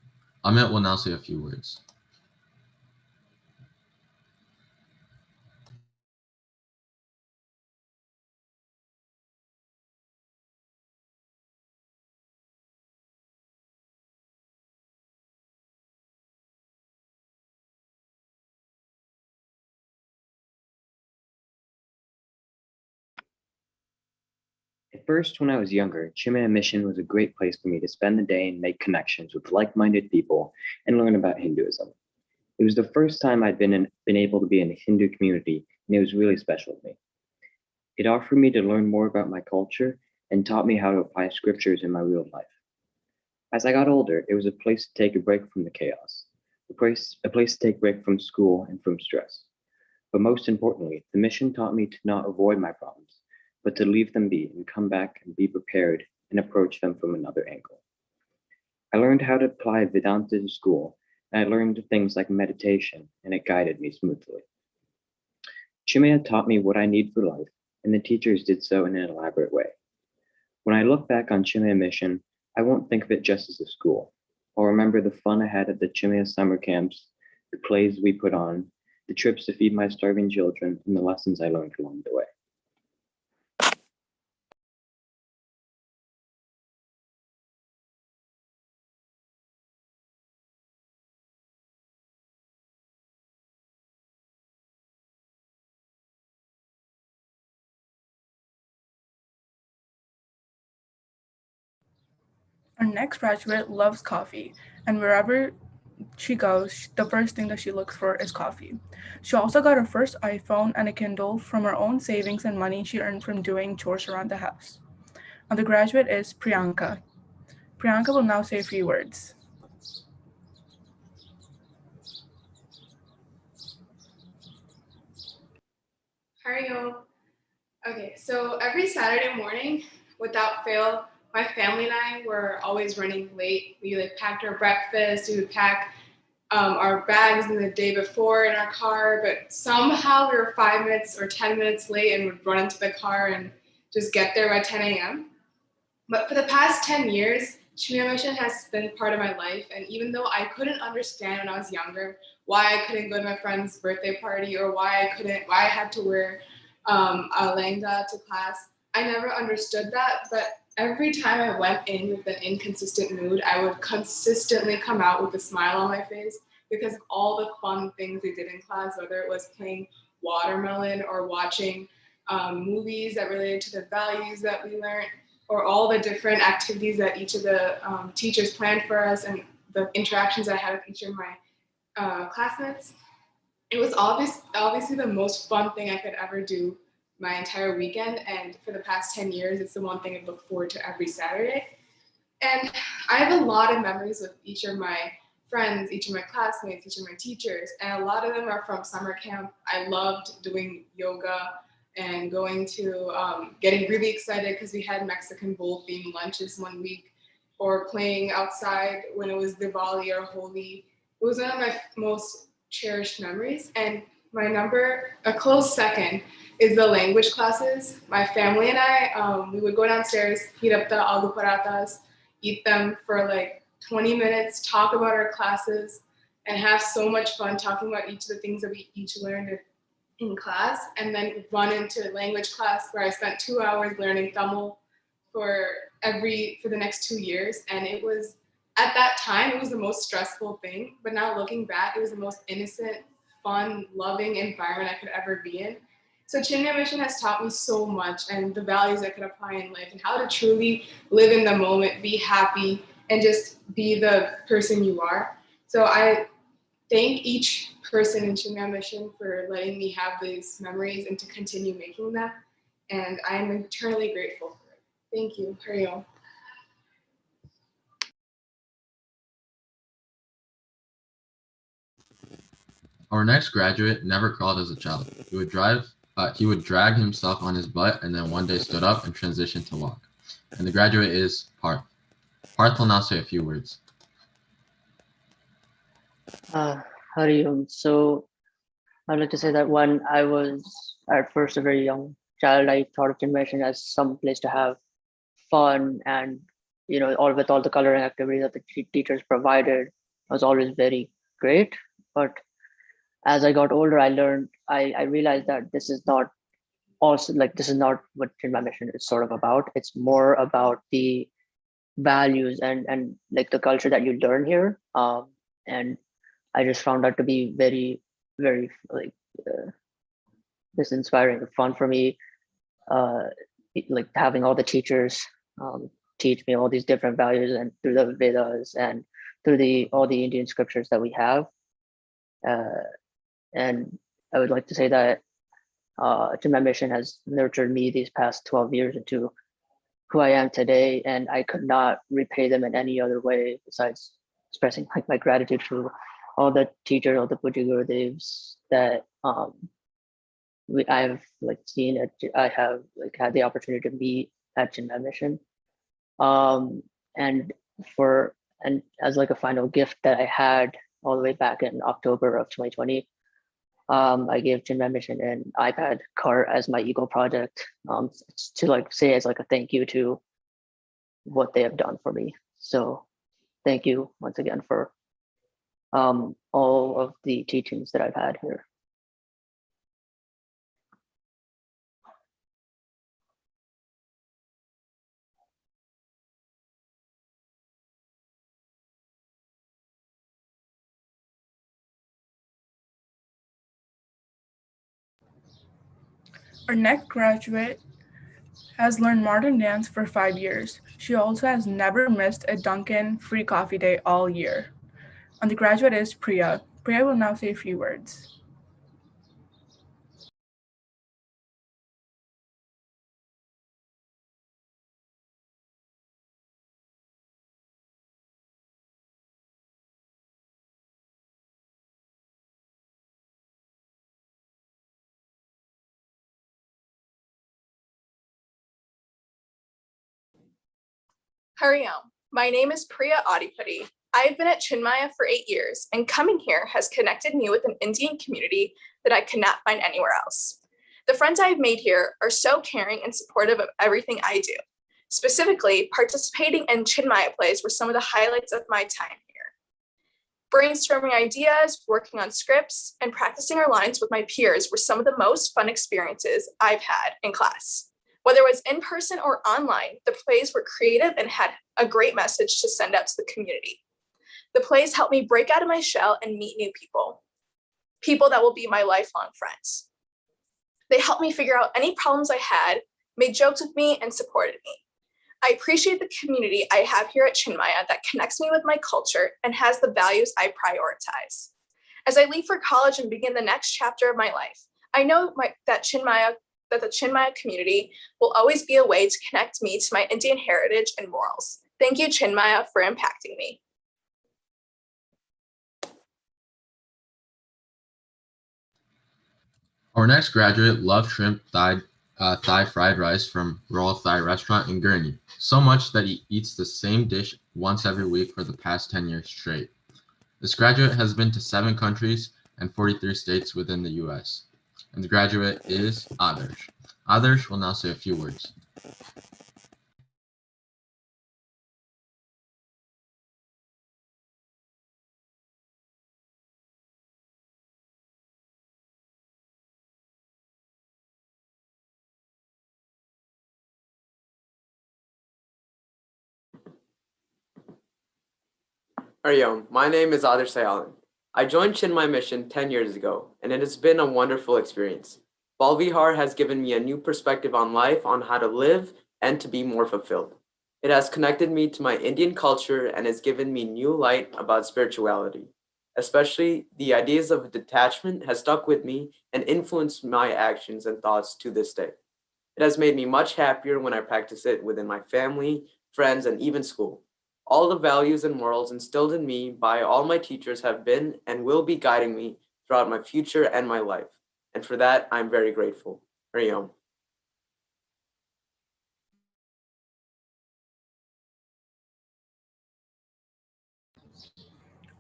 Amit will now say a few words. At first, when I was younger, Chinmaya Mission was a great place for me to spend the day and make connections with like-minded people and learn about Hinduism. It was the first time I'd been able to be in a Hindu community, and it was really special to me. It offered me to learn more about my culture and taught me how to apply scriptures in my real life. As I got older, it was a place to take a break from the chaos, a place to take a break from school and from stress. But most importantly, the mission taught me to not avoid my problems, but to leave them be and come back and be prepared and approach them from another angle. I learned how to apply Vedanta to school, and I learned things like meditation, and it guided me smoothly. Chinmaya taught me what I need for life, and the teachers did so in an elaborate way. When I look back on Chinmaya Mission, I won't think of it just as a school. I'll remember the fun I had at the Chinmaya summer camps, the plays we put on, the trips to feed my starving children, and the lessons I learned along the way. Our next graduate loves coffee, and wherever she goes, the first thing that she looks for is coffee. She also got her first iPhone and a Kindle from her own savings and money she earned from doing chores around the house. And the graduate is Priyanka. Priyanka will now say a few words. Hario. Okay, so every Saturday morning, without fail, my family and I were always running late. We packed our breakfast, we would pack our bags in the day before in our car, but somehow we were 5 minutes or 10 minutes late and would run into the car and just get there by 10 a.m. But for the past 10 years, Chinmaya Mission has been part of my life, and even though I couldn't understand when I was younger why I couldn't go to my friend's birthday party or why I had to wear a lehenga to class, I never understood that. But every time I went in with an inconsistent mood, I would consistently come out with a smile on my face because of all the fun things we did in class, whether it was playing watermelon or watching movies that related to the values that we learned, or all the different activities that each of the teachers planned for us and the interactions I had with each of my classmates. It was obviously the most fun thing I could ever do my entire weekend. And for the past 10 years, it's the one thing I look forward to every Saturday. And I have a lot of memories with each of my friends, each of my classmates, each of my teachers, and a lot of them are from summer camp. I loved doing yoga and going to getting really excited because we had Mexican bowl themed lunches one week, or playing outside when it was Diwali or Holi. It was one of my most cherished memories. And a close second is the language classes. My family and I, we would go downstairs, heat up the aloo parathas, eat them for like 20 minutes, talk about our classes, and have so much fun talking about each of the things that we each learned in class, and then run into language class where I spent 2 hours learning Tamil for the next 2 years. And it was, at that time, it was the most stressful thing, but now looking back, it was the most innocent, fun, loving environment I could ever be in. So Chinmaya Mission has taught me so much, and the values I could apply in life, and how to truly live in the moment, be happy, and just be the person you are. So I thank each person in Chinmaya Mission for letting me have these memories and to continue making them. And I am eternally grateful for it. Thank you. Hari Om. Our next graduate never crawled as a child. He would drag himself on his butt and then one day stood up and transitioned to walk. And the graduate is Parth. Parth will now say a few words. Hari Om. So I'd like to say that when I was at first a very young child, I thought of Chinmaya Mission as some place to have fun, and all the coloring activities that the teachers provided was always very great. But as I got older, I realized that this is not what Chinmaya Mission is sort of about. It's more about the values and like the culture that you learn here. And I just found that to be very, very this inspiring and fun for me. Like having all the teachers teach me all these different values, and through the Vedas and through all the Indian scriptures that we have. And I would like to say that Chinmaya Mission has nurtured me these past 12 years into who I am today, and I could not repay them in any other way besides expressing my gratitude to all the teachers, all the Puja Gurudevs that I've seen. I have had the opportunity to meet at Chinmaya Mission, and as a final gift that I had all the way back in October of 2020. I gave Chinmaya Mission an iPad cart as my Eagle project, to say as a thank you to what they have done for me. So thank you once again for all of the teachings that I've had here. Our next graduate has learned modern dance for 5 years. She also has never missed a Dunkin' free coffee day all year. And the graduate is Priya. Priya will now say a few words. Hari Om. My name is Priya Adipati. I have been at Chinmaya for 8 years, and coming here has connected me with an Indian community that I cannot find anywhere else. The friends I have made here are so caring and supportive of everything I do. Specifically, participating in Chinmaya plays were some of the highlights of my time here. Brainstorming ideas, working on scripts, and practicing our lines with my peers were some of the most fun experiences I've had in class. Whether it was in person or online, the plays were creative and had a great message to send out to the community. The plays helped me break out of my shell and meet new people that will be my lifelong friends. They helped me figure out any problems I had, made jokes with me, and supported me. I appreciate the community I have here at Chinmaya that connects me with my culture and has the values I prioritize. As I leave for college and begin the next chapter of my life, I know that Chinmaya that the Chinmaya community will always be a way to connect me to my Indian heritage and morals. Thank you, Chinmaya, for impacting me. Our next graduate loved shrimp Thai fried rice from Royal Thai Restaurant in Gurney, so much that he eats the same dish once every week for the past 10 years straight. This graduate has been to 7 countries and 43 states within the US. And the graduate is Adarsh. Adarsh will now say a few words. Ariom, my name is Adarsh Sayalan. I joined Chinmaya Mission 10 years ago, and it has been a wonderful experience. Bal Vihar has given me a new perspective on life, on how to live, and to be more fulfilled. It has connected me to my Indian culture and has given me new light about spirituality. Especially the ideas of detachment has stuck with me and influenced my actions and thoughts to this day. It has made me much happier when I practice it within my family, friends, and even school. All the values and morals instilled in me by all my teachers have been and will be guiding me throughout my future and my life. And for that, I'm very grateful. Ariom.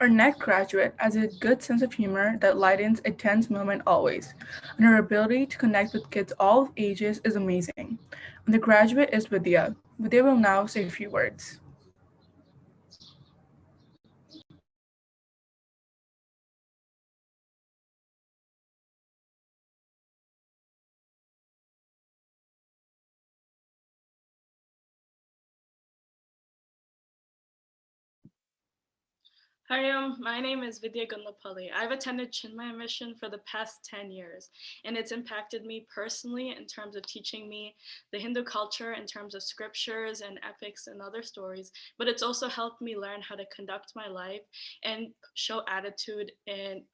Our next graduate has a good sense of humor that lightens a tense moment always, and her ability to connect with kids all ages is amazing. And the graduate is Vidya. Vidya will now say a few words. Hi, my name is Vidya Gunlapalli. I've attended Chinmaya Mission for the past 10 years, and it's impacted me personally in terms of teaching me the Hindu culture in terms of scriptures and epics and other stories, but it's also helped me learn how to conduct my life and show attitude in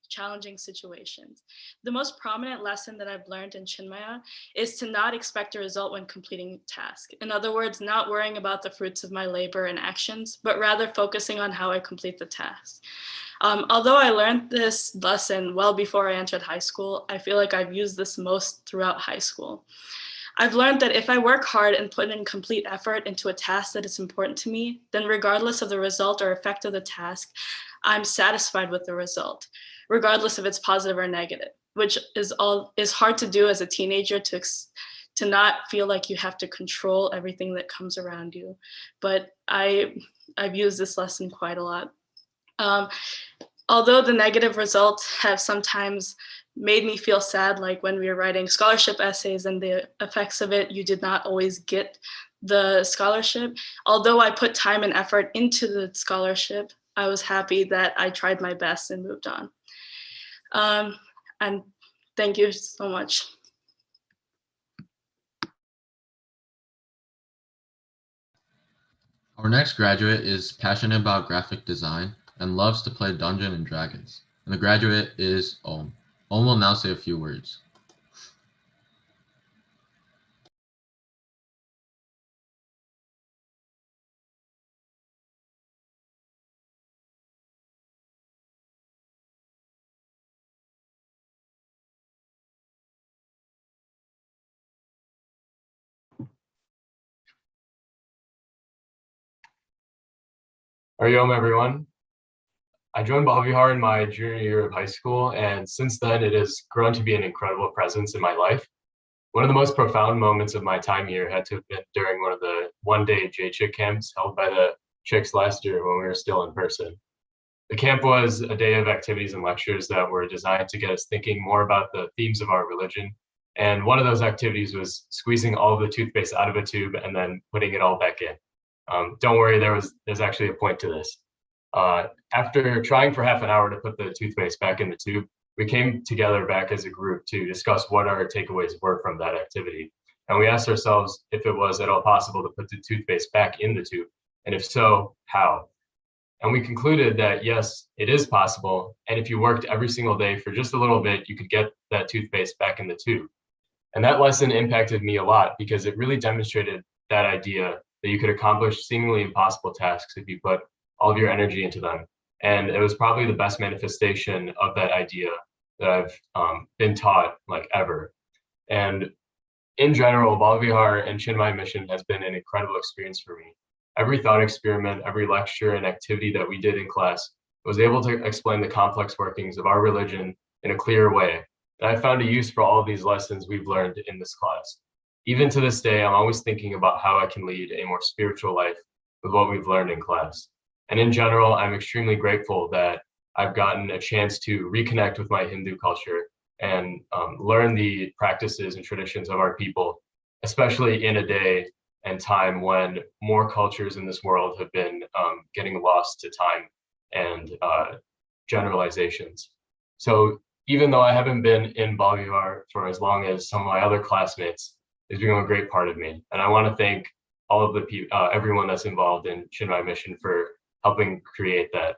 challenging situations. The most prominent lesson that I've learned in Chinmaya is to not expect a result when completing a task. In other words, not worrying about the fruits of my labor and actions, but rather focusing on how I complete the task. Although I learned this lesson well before I entered high school, I feel like I've used this most throughout high school. I've learned that if I work hard and put in complete effort into a task that is important to me, then regardless of the result or effect of the task, I'm satisfied with the result, regardless if it's positive or negative, which is hard to do as a teenager, to not feel like you have to control everything that comes around you. But I've used this lesson quite a lot. Although the negative results have sometimes made me feel sad, like when we were writing scholarship essays and the effects of it, you did not always get the scholarship. Although I put time and effort into the scholarship, I was happy that I tried my best and moved on. And thank you so much. Our next graduate is passionate about graphic design and loves to play Dungeons and Dragons. And the graduate is Om. Om will now say a few words. Ariom, everyone. I joined Bal Vihar in my junior year of high school, and since then it has grown to be an incredible presence in my life. One of the most profound moments of my time here had to have been during one of the one-day J-Chick camps held by the Chicks last year when we were still in person. The camp was a day of activities and lectures that were designed to get us thinking more about the themes of our religion. And one of those activities was squeezing all of the toothpaste out of a tube and then putting it all back in. Don't worry, there's actually a point to this. After trying for half an hour to put the toothpaste back in the tube, we came together back as a group to discuss what our takeaways were from that activity. And we asked ourselves if it was at all possible to put the toothpaste back in the tube, and if so, how? And we concluded that yes, it is possible. And if you worked every single day for just a little bit, you could get that toothpaste back in the tube. And that lesson impacted me a lot because it really demonstrated that idea that you could accomplish seemingly impossible tasks if you put all of your energy into them. And it was probably the best manifestation of that idea that I've been taught like ever. And in general, Bal Vihar and Chinmaya Mission has been an incredible experience for me. Every thought experiment, every lecture and activity that we did in class was able to explain the complex workings of our religion in a clear way. And I found a use for all of these lessons we've learned in this class. Even to this day, I'm always thinking about how I can lead a more spiritual life with what we've learned in class. And in general, I'm extremely grateful that I've gotten a chance to reconnect with my Hindu culture and learn the practices and traditions of our people, especially in a day and time when more cultures in this world have been getting lost to time and generalizations. So even though I haven't been in Bal Vihar for as long as some of my other classmates, it's become a great part of me. And I want to thank all of the people, everyone that's involved in Chinmaya Mission for helping create that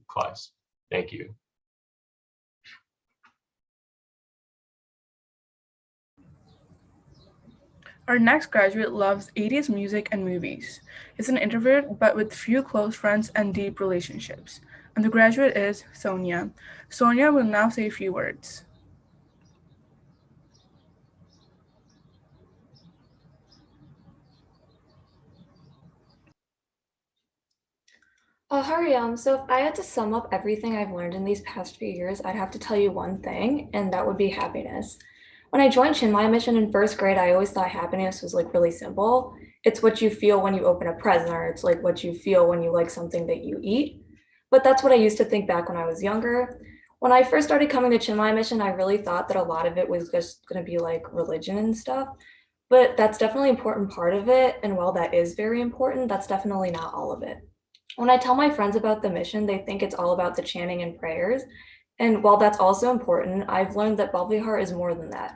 class. Thank you. Our next graduate loves 80s music and movies. He's an introvert, but with few close friends and deep relationships. Undergraduate is Sonia. Sonia will now say a few words. Hariam, so if I had to sum up everything I've learned in these past few years, I'd have to tell you one thing, and that would be happiness. When I joined Chinmaya Mission in first grade, I always thought happiness was like really simple. It's what you feel when you open a present, or it's like what you feel when you like something that you eat. But that's what I used to think back when I was younger. When I first started coming to Chinmaya Mission, I really thought that a lot of it was just going to be like religion and stuff. But that's definitely an important part of it. And while that is very important, that's definitely not all of it. When I tell my friends about the mission, they think it's all about the chanting and prayers. And while that's also important, I've learned that Bal Vihar is more than that.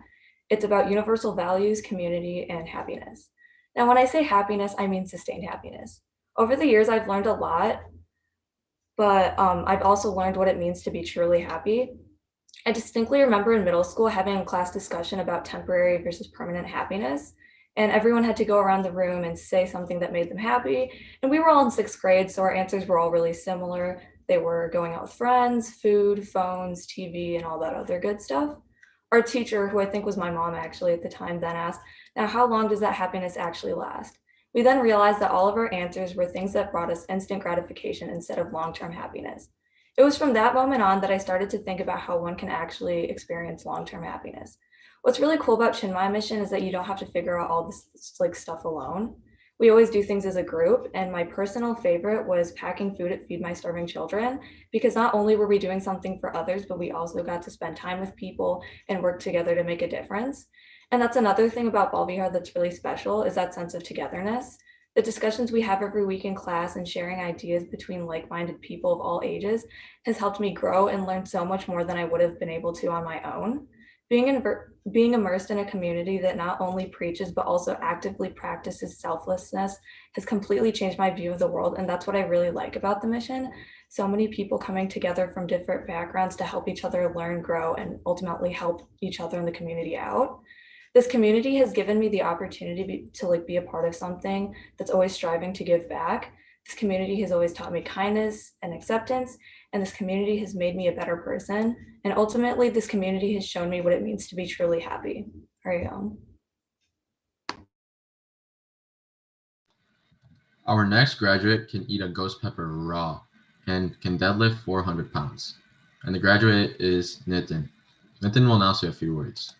It's about universal values, community, and happiness. Now, when I say happiness, I mean sustained happiness. Over the years, I've learned a lot, but I've also learned what it means to be truly happy. I distinctly remember in middle school having a class discussion about temporary versus permanent happiness. And everyone had to go around the room and say something that made them happy. And we were all in sixth grade, so our answers were all really similar. They were going out with friends, food, phones, TV, and all that other good stuff. Our teacher, who I think was my mom actually at the time, then asked, "Now, how long does that happiness actually last?" We then realized that all of our answers were things that brought us instant gratification instead of long-term happiness. It was from that moment on that I started to think about how one can actually experience long-term happiness. What's really cool about Chinmaya Mission is that you don't have to figure out all this like stuff alone. We always do things as a group, and my personal favorite was packing food at Feed My Starving Children, because not only were we doing something for others, but we also got to spend time with people and work together to make a difference. And that's another thing about Bal Vihar that's really special, is that sense of togetherness. The discussions we have every week in class and sharing ideas between like-minded people of all ages has helped me grow and learn so much more than I would have been able to on my own. Being immersed in a community that not only preaches but also actively practices selflessness has completely changed my view of the world, and that's what I really like about the mission. So many people coming together from different backgrounds to help each other learn, grow, and ultimately help each other in the community out. This community has given me the opportunity to be a part of something that's always striving to give back. This community has always taught me kindness and acceptance, and this community has made me a better person. And ultimately, this community has shown me what it means to be truly happy. Hariom. Our next graduate can eat a ghost pepper raw and can deadlift 400 pounds. And the graduate is Nitin. Nitin will now say a few words.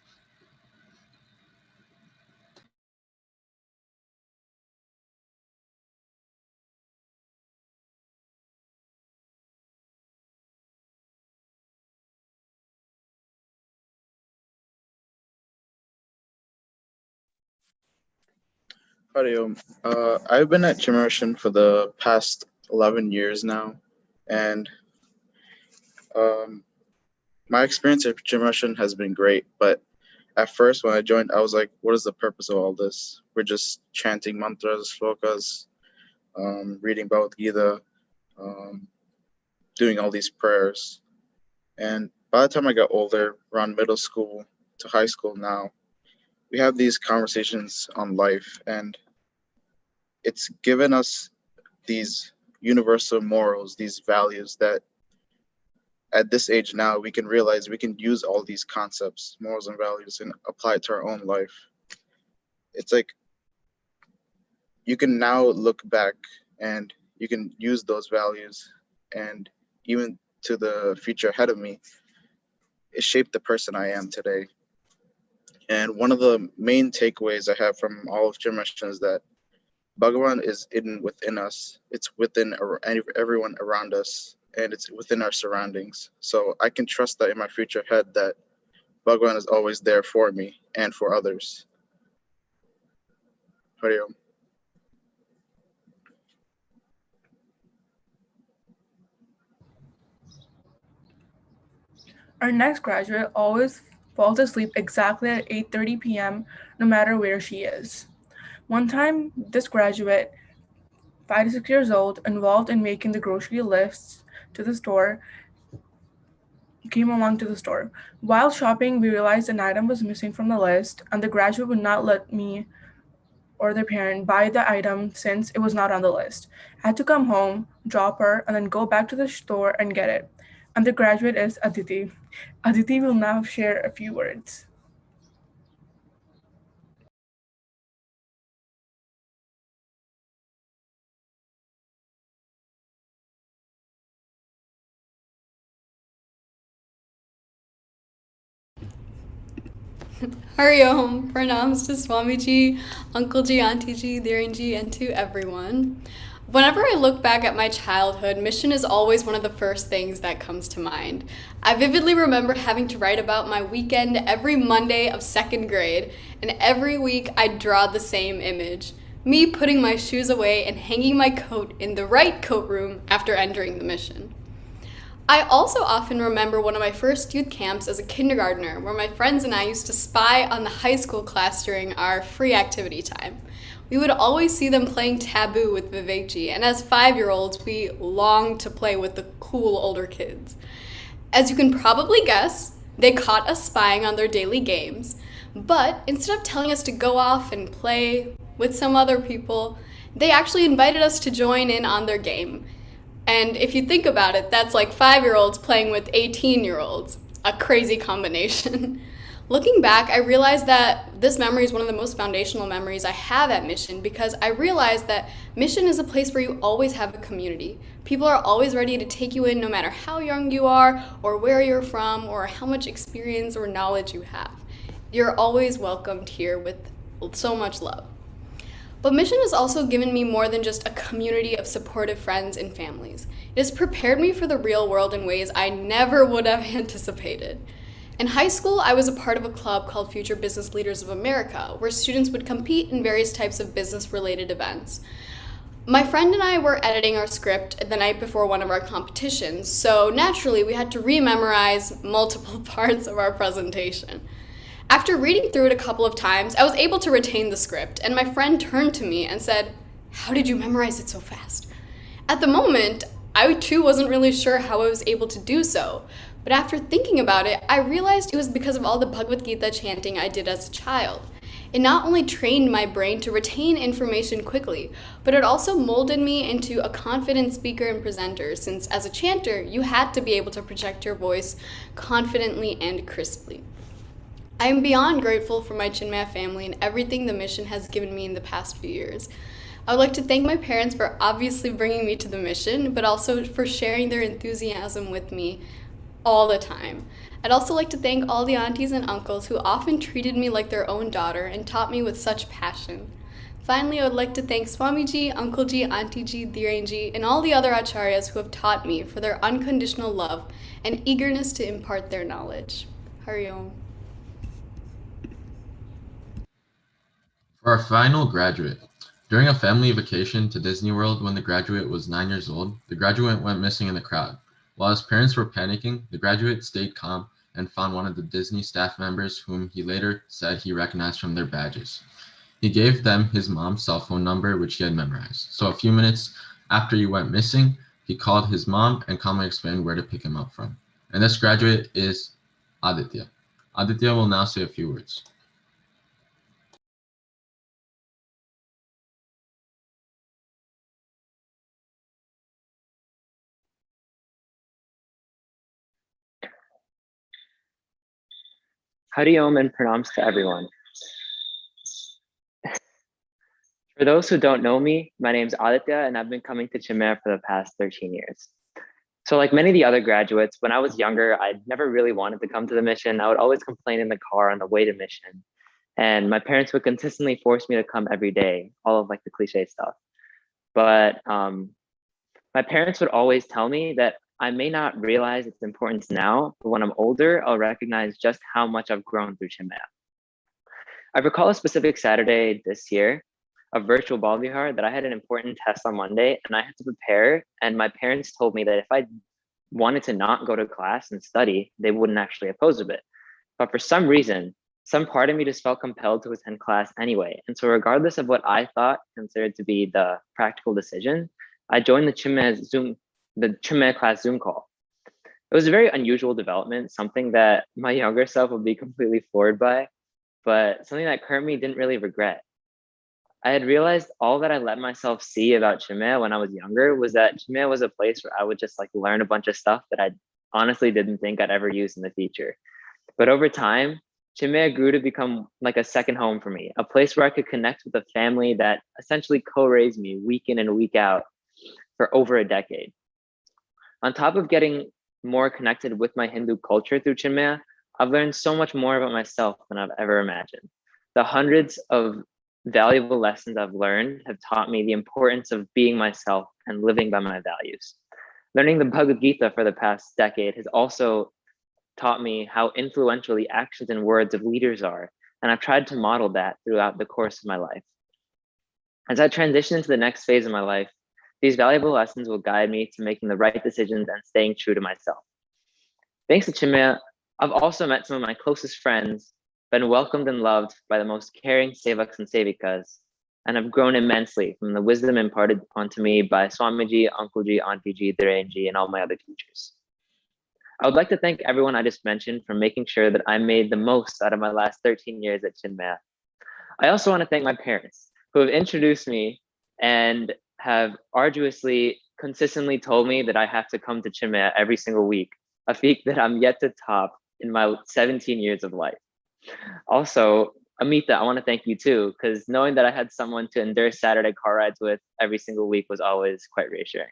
Hariom. I've been at Chinmaya Mission for the past 11 years now, and my experience at Chinmaya Mission has been great. But at first, when I joined, I was like, "What is the purpose of all this? We're just chanting mantras, slokas, reading Bhagavad Gita, doing all these prayers." And by the time I got older, around middle school to high school now, we have these conversations on life, and it's given us these universal morals, these values that at this age now we can realize we can use all these concepts, morals and values, and apply it to our own life. It's like you can now look back and you can use those values, and even to the future ahead of me, it shaped the person I am today. And one of the main takeaways I have from all of Chinmaya Mission is that Bhagavan is within us. It's within everyone around us, and it's within our surroundings. So I can trust that in my future ahead that Bhagavan is always there for me and for others. Hari Om. Our next graduate always falls asleep exactly at 8:30 p.m. no matter where she is. One time, this graduate, 5 to 6 years old, involved in making the grocery lists to the store, came along to the store. While shopping, we realized an item was missing from the list, and the graduate would not let me or their parent buy the item since it was not on the list. I had to come home, drop her, and then go back to the store and get it. And the graduate is Aditi. Aditi will now share a few words. Hari Om, pranams to Swamiji, Uncle Ji, Auntie Ji, Dhiren Ji, and to everyone. Whenever I look back at my childhood, mission is always one of the first things that comes to mind. I vividly remember having to write about my weekend every Monday of 2nd grade, and every week I'd draw the same image. Me putting my shoes away and hanging my coat in the right coat room after entering the mission. I also often remember one of my first youth camps as a kindergartner, where my friends and I used to spy on the high school class during our free activity time. We would always see them playing Taboo with Vivekji, and as 5-year-olds, we longed to play with the cool older kids. As you can probably guess, they caught us spying on their daily games, but instead of telling us to go off and play with some other people, they actually invited us to join in on their game. And if you think about it, that's like 5-year-olds playing with 18-year-olds, a crazy combination. Looking back, I realized that this memory is one of the most foundational memories I have at Mission, because I realized that Mission is a place where you always have a community. People are always ready to take you in no matter how young you are, or where you're from, or how much experience or knowledge you have. You're always welcomed here with so much love. But Mission has also given me more than just a community of supportive friends and families. It has prepared me for the real world in ways I never would have anticipated. In high school, I was a part of a club called Future Business Leaders of America, where students would compete in various types of business-related events. My friend and I were editing our script the night before one of our competitions, so naturally we had to rememorize multiple parts of our presentation. After reading through it a couple of times, I was able to retain the script, and my friend turned to me and said, "How did you memorize it so fast?" At the moment, I too wasn't really sure how I was able to do so, but after thinking about it, I realized it was because of all the Bhagavad Gita chanting I did as a child. It not only trained my brain to retain information quickly, but it also molded me into a confident speaker and presenter, since as a chanter, you had to be able to project your voice confidently and crisply. I am beyond grateful for my Chinmaya family and everything the mission has given me in the past few years. I would like to thank my parents for obviously bringing me to the mission, but also for sharing their enthusiasm with me all the time. I'd also like to thank all the aunties and uncles who often treated me like their own daughter and taught me with such passion. Finally, I would like to thank Swamiji, Uncle Ji, Auntie Ji, Dhiren Ji, and all the other acharyas who have taught me for their unconditional love and eagerness to impart their knowledge. Hari Om. For our final graduate, during a family vacation to Disney World when the graduate was 9 years old, the graduate went missing in the crowd. While his parents were panicking, the graduate stayed calm and found one of the Disney staff members whom he later said he recognized from their badges. He gave them his mom's cell phone number, which he had memorized. So a few minutes after he went missing, he called his mom and calmly explained where to pick him up from. And this graduate is Aditya. Aditya will now say a few words. Hari Om and pranams to everyone. For those who don't know me, my name is Aditya and I've been coming to Chinmaya for the past 13 years. So like many of the other graduates, when I was younger, I never really wanted to come to the mission. I would always complain in the car on the way to mission. And my parents would consistently force me to come every day, all of like the cliche stuff. But my parents would always tell me that I may not realize its importance now, but when I'm older, I'll recognize just how much I've grown through Chinmaya. I recall a specific Saturday this year, a virtual Bal Vihar, that I had an important test on Monday and I had to prepare. And my parents told me that if I wanted to not go to class and study, they wouldn't actually oppose of it. But for some reason, some part of me just felt compelled to attend class anyway. And so regardless of what I thought considered to be the practical decision, I joined the Chinmaya class Zoom call. It was a very unusual development, something that my younger self would be completely floored by, but something that current me didn't really regret. I had realized all that I let myself see about Chinmaya when I was younger was that Chinmaya was a place where I would just like learn a bunch of stuff that I honestly didn't think I'd ever use in the future. But over time, Chinmaya grew to become like a second home for me, a place where I could connect with a family that essentially co-raised me week in and week out for over a decade. On top of getting more connected with my Hindu culture through Chinmaya, I've learned so much more about myself than I've ever imagined. The hundreds of valuable lessons I've learned have taught me the importance of being myself and living by my values. Learning the Bhagavad Gita for the past decade has also taught me how influential the actions and words of leaders are, and I've tried to model that throughout the course of my life. As I transition into the next phase of my life, these valuable lessons will guide me to making the right decisions and staying true to myself. Thanks to Chinmaya, I've also met some of my closest friends, been welcomed and loved by the most caring sevaks and sevikas, and have grown immensely from the wisdom imparted onto me by Swamiji, Uncle Ji, Auntie Ji, Dhiren Ji, and all my other teachers. I would like to thank everyone I just mentioned for making sure that I made the most out of my last 13 years at Chinmaya. I also want to thank my parents who have introduced me and have arduously, consistently told me that I have to come to Chinmaya every single week, a feat that I'm yet to top in my 17 years of life. Also, Amita, I want to thank you too, because knowing that I had someone to endure Saturday car rides with every single week was always quite reassuring.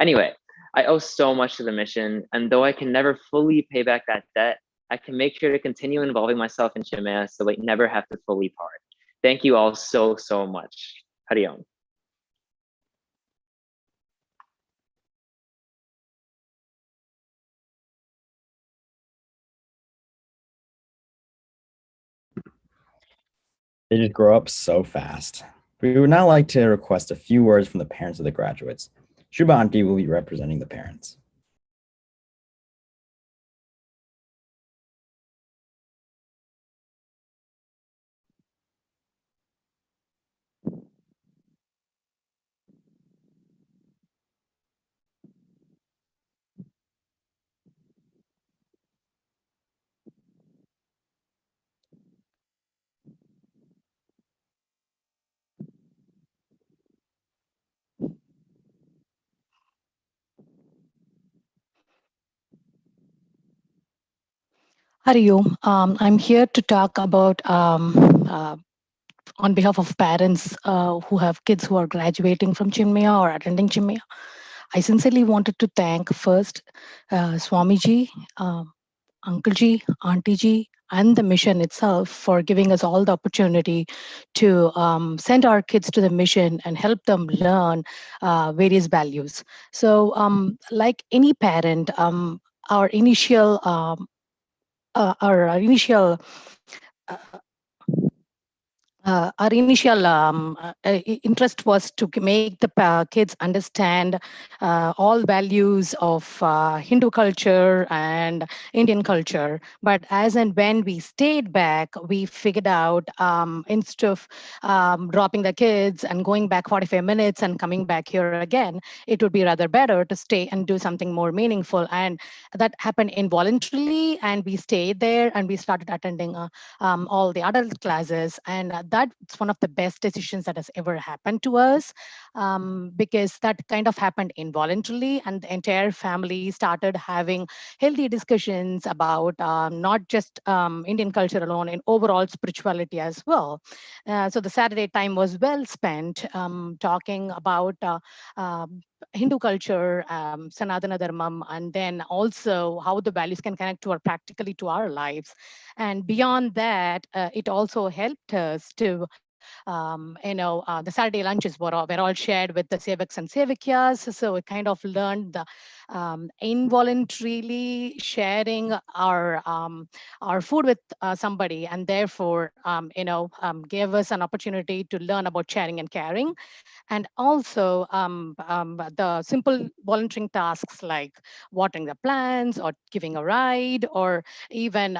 Anyway, I owe so much to the mission, and though I can never fully pay back that debt, I can make sure to continue involving myself in Chinmaya so I never have to fully part. Thank you all so, so much. Hari Om. They just grow up so fast. We would now like to request a few words from the parents of the graduates. Shubha Auntie will be representing the parents. Hari Om. I'm here to talk about on behalf of parents who have kids who are graduating from Chinmaya or attending Chinmaya. I sincerely wanted to thank first Swamiji, Uncle Ji, Auntie Ji, and the mission itself for giving us all the opportunity to send our kids to the mission and help them learn various values. So like any parent, our initial interest was to make the kids understand all values of Hindu culture and Indian culture. But as and when we stayed back, we figured out instead of dropping the kids and going back 45 minutes and coming back here again, it would be rather better to stay and do something more meaningful. And that happened involuntarily, and we stayed there and we started attending all the adult classes. And that's one of the best decisions that has ever happened to us, because that kind of happened involuntarily, and the entire family started having healthy discussions about not just Indian culture alone, in overall spirituality as well. So the Saturday time was well spent talking about Hindu culture, Sanatana Dharmam, and then also how the values can connect to our practically to our lives. And beyond that, it also helped us to the Saturday lunches were all shared with the Sevaks and Sevikyas. So we kind of learned the involuntarily sharing our food with somebody, and therefore, gave us an opportunity to learn about sharing and caring. And also the simple volunteering tasks like watering the plants or giving a ride, or even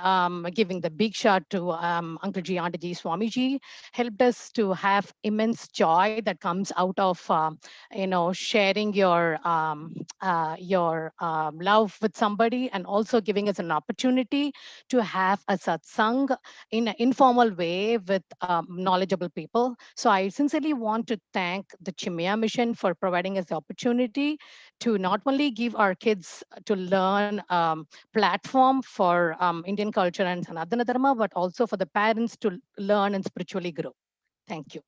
giving the big shot to Uncle Ji, Auntie Ji, Swamiji, helped us to have immense joy that comes out of sharing your love with somebody, and also giving us an opportunity to have a satsang in an informal way with knowledgeable people. So I sincerely want to thank the Chimaya Mission for providing us the opportunity to not only give our kids to learn platform for Indian culture and Sanatana Dharma, but also for the parents to learn and spiritually grow. Thank you.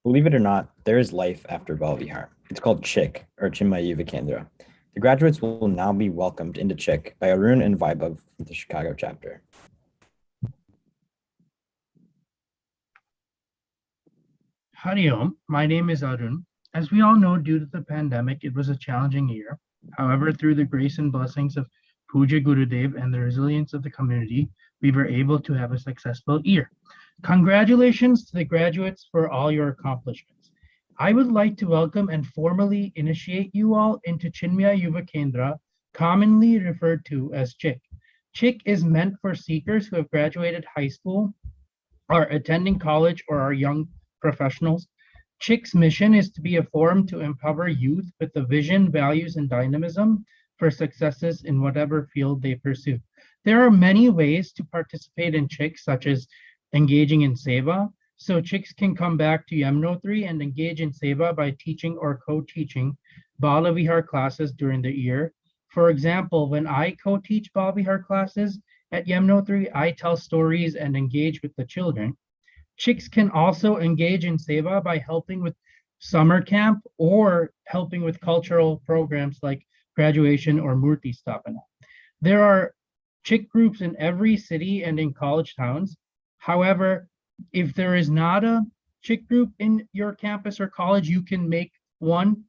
Believe it or not, there is life after Balvihar. It's called CHIK, or Chinmaya Yuva Kendra. The graduates will now be welcomed into CHIK by Arun and Vaibhav from the Chicago chapter. Hari Om, my name is Arun. As we all know, due to the pandemic, it was a challenging year. However, through the grace and blessings of Puja Gurudev and the resilience of the community, we were able to have a successful year. Congratulations to the graduates for all your accomplishments. I would like to welcome and formally initiate you all into Chinmaya Yuva Kendra, commonly referred to as CHIK. CHIK is meant for seekers who have graduated high school, are attending college, or are young professionals. CHIK's mission is to be a forum to empower youth with the vision, values, and dynamism for successes in whatever field they pursue. There are many ways to participate in CHIK, such as engaging in seva. So CHIKs can come back to Yamunotri and engage in seva by teaching or co-teaching Bala Vihar classes during the year. For example, when I co-teach Bala Vihar classes at Yamunotri, I tell stories and engage with the children. CHIKs can also engage in seva by helping with summer camp or helping with cultural programs like graduation or Murti Stapana. There are CHIK groups in every city and in college towns. However, if there is not a CHIK group in your campus or college, you can make one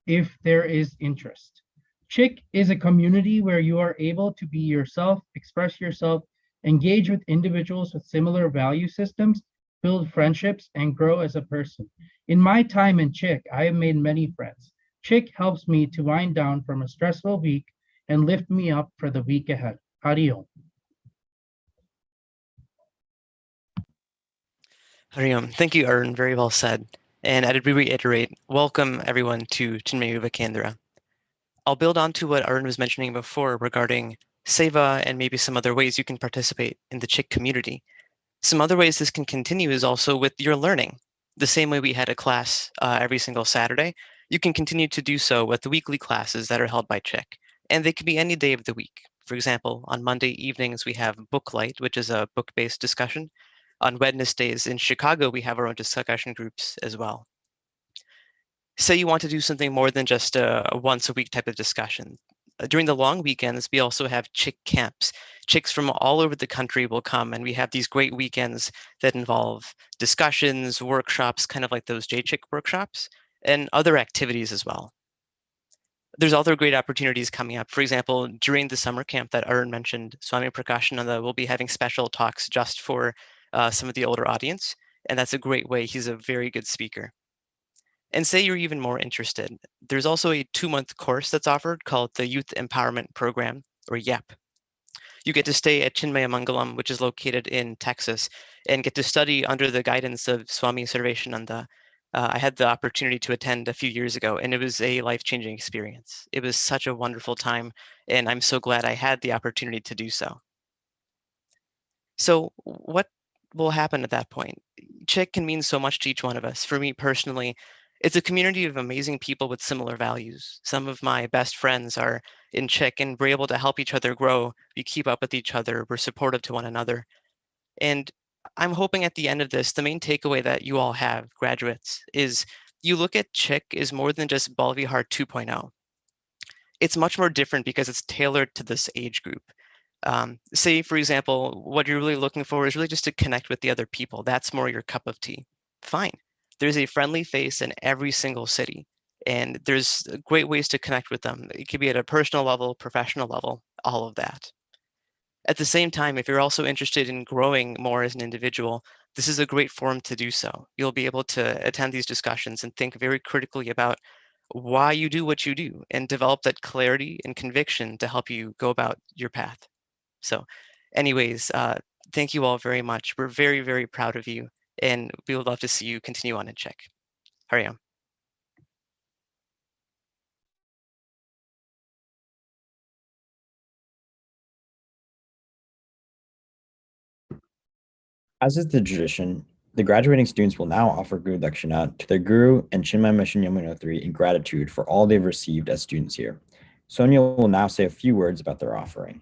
if there is interest. CHIK is a community where you are able to be yourself, express yourself, engage with individuals with similar value systems, build friendships, and grow as a person. In my time in CHIK, I have made many friends. CHIK helps me to wind down from a stressful week and lift me up for the week ahead. Hari Om. Hari Om. Thank you, Arun. Very well said. And I'd reiterate, welcome everyone to Chinmaya Yuva Kendra. I'll build on to what Arun was mentioning before regarding seva and maybe some other ways you can participate in the CHIK community. Some other ways this can continue is also with your learning. The same way we had a class every single Saturday, you can continue to do so with the weekly classes that are held by CHIK. And they can be any day of the week. For example, on Monday evenings, we have Booklight, which is a book-based discussion. On Wednesdays in Chicago, we have our own discussion groups as well. Say you want to do something more than just a once a week type of discussion. During the long weekends, we also have CHIK camps. CHIKs from all over the country will come, and we have these great weekends that involve discussions, workshops, kind of like those JCHIK workshops, and other activities as well. There's other great opportunities coming up. For example, during the summer camp that Arun mentioned, Swami Prakashananda will be having special talks just for some of the older audience, and that's a great way. He's a very good speaker. And say you're even more interested, there's also a 2-month course that's offered called the Youth Empowerment Program, or YEP. You get to stay at Chinmaya Mangalam, which is located in Texas, and get to study under the guidance of Swami Sarveshananda I had the opportunity to attend a few years ago, and it was a life-changing experience. It was such a wonderful time, and I'm so glad I had the opportunity to do so. So what will happen at that point? CHIC can mean so much to each one of us. For me personally, it's a community of amazing people with similar values. Some of my best friends are in CHIC, and we're able to help each other grow. We keep up with each other. We're supportive to one another. And I'm hoping at the end of this, the main takeaway that you all have, graduates, is you look at CHIC as more than just Bal Vihar 2.0. It's much more different because it's tailored to this age group. Say, for example, what you're really looking for is really just to connect with the other people. That's more your cup of tea. Fine. There's a friendly face in every single city, and there's great ways to connect with them. It could be at a personal level, professional level, all of that. At the same time, if you're also interested in growing more as an individual, this is a great forum to do so. You'll be able to attend these discussions and think very critically about why you do what you do and develop that clarity and conviction to help you go about your path. So anyways, thank you all very much. We're very, very proud of you, and we would love to see you continue on in CHIC. Hariom. As is the tradition, the graduating students will now offer Guru Dakshina to their Guru and Chinmaya Mission Yamunotri in gratitude for all they've received as students here. Sonia will now say a few words about their offering.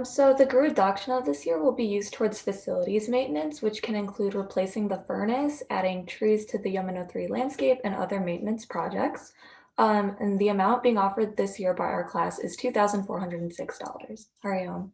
So the Guru Dakshina this year will be used towards facilities maintenance, which can include replacing the furnace, adding trees to the Yamunotri landscape, and other maintenance projects. And the amount being offered this year by our class is $2,406. Hariom.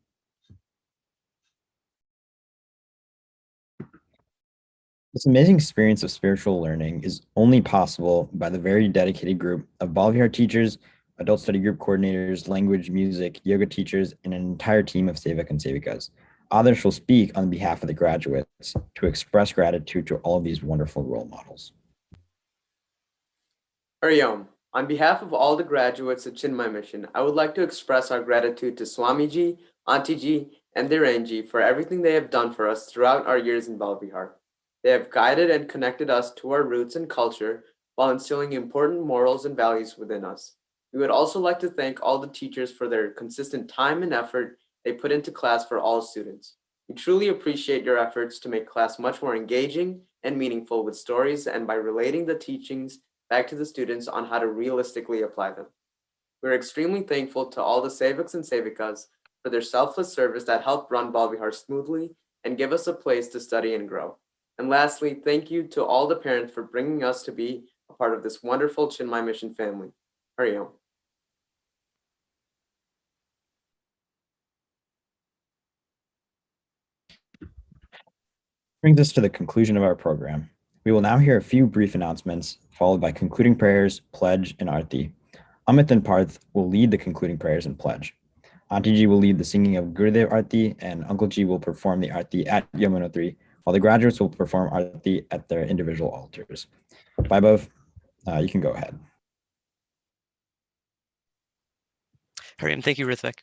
This amazing experience of spiritual learning is only possible by the very dedicated group of Bal Vihar teachers, adult study group coordinators, language, music, yoga teachers, and an entire team of Sevak and Sevikas. Others will speak on behalf of the graduates to express gratitude to all of these wonderful role models. Hariom. On behalf of all the graduates at Chinmaya Mission, I would like to express our gratitude to Swamiji, Auntie Ji, and Dhirenji for everything they have done for us throughout our years in Bal Vihar. They have guided and connected us to our roots and culture while instilling important morals and values within us. We would also like to thank all the teachers for their consistent time and effort they put into class for all students. We truly appreciate your efforts to make class much more engaging and meaningful with stories and by relating the teachings back to the students on how to realistically apply them. We're extremely thankful to all the Sevaks and Sevikas for their selfless service that helped run Bal Vihar smoothly and give us a place to study and grow. And lastly, thank you to all the parents for bringing us to be a part of this wonderful Chinmaya Mission family. Hariom. Brings us to the conclusion of our program. We will now hear a few brief announcements, followed by concluding prayers, pledge, and arti. Amit and Parth will lead the concluding prayers and pledge. Auntie Ji will lead the singing of Gurudev Arti, and Uncle Ji will perform the Arti at Yamunotri, while the graduates will perform Arti at their individual altars. Vaibhav, you can go ahead. Hariom, thank you, Rithvik.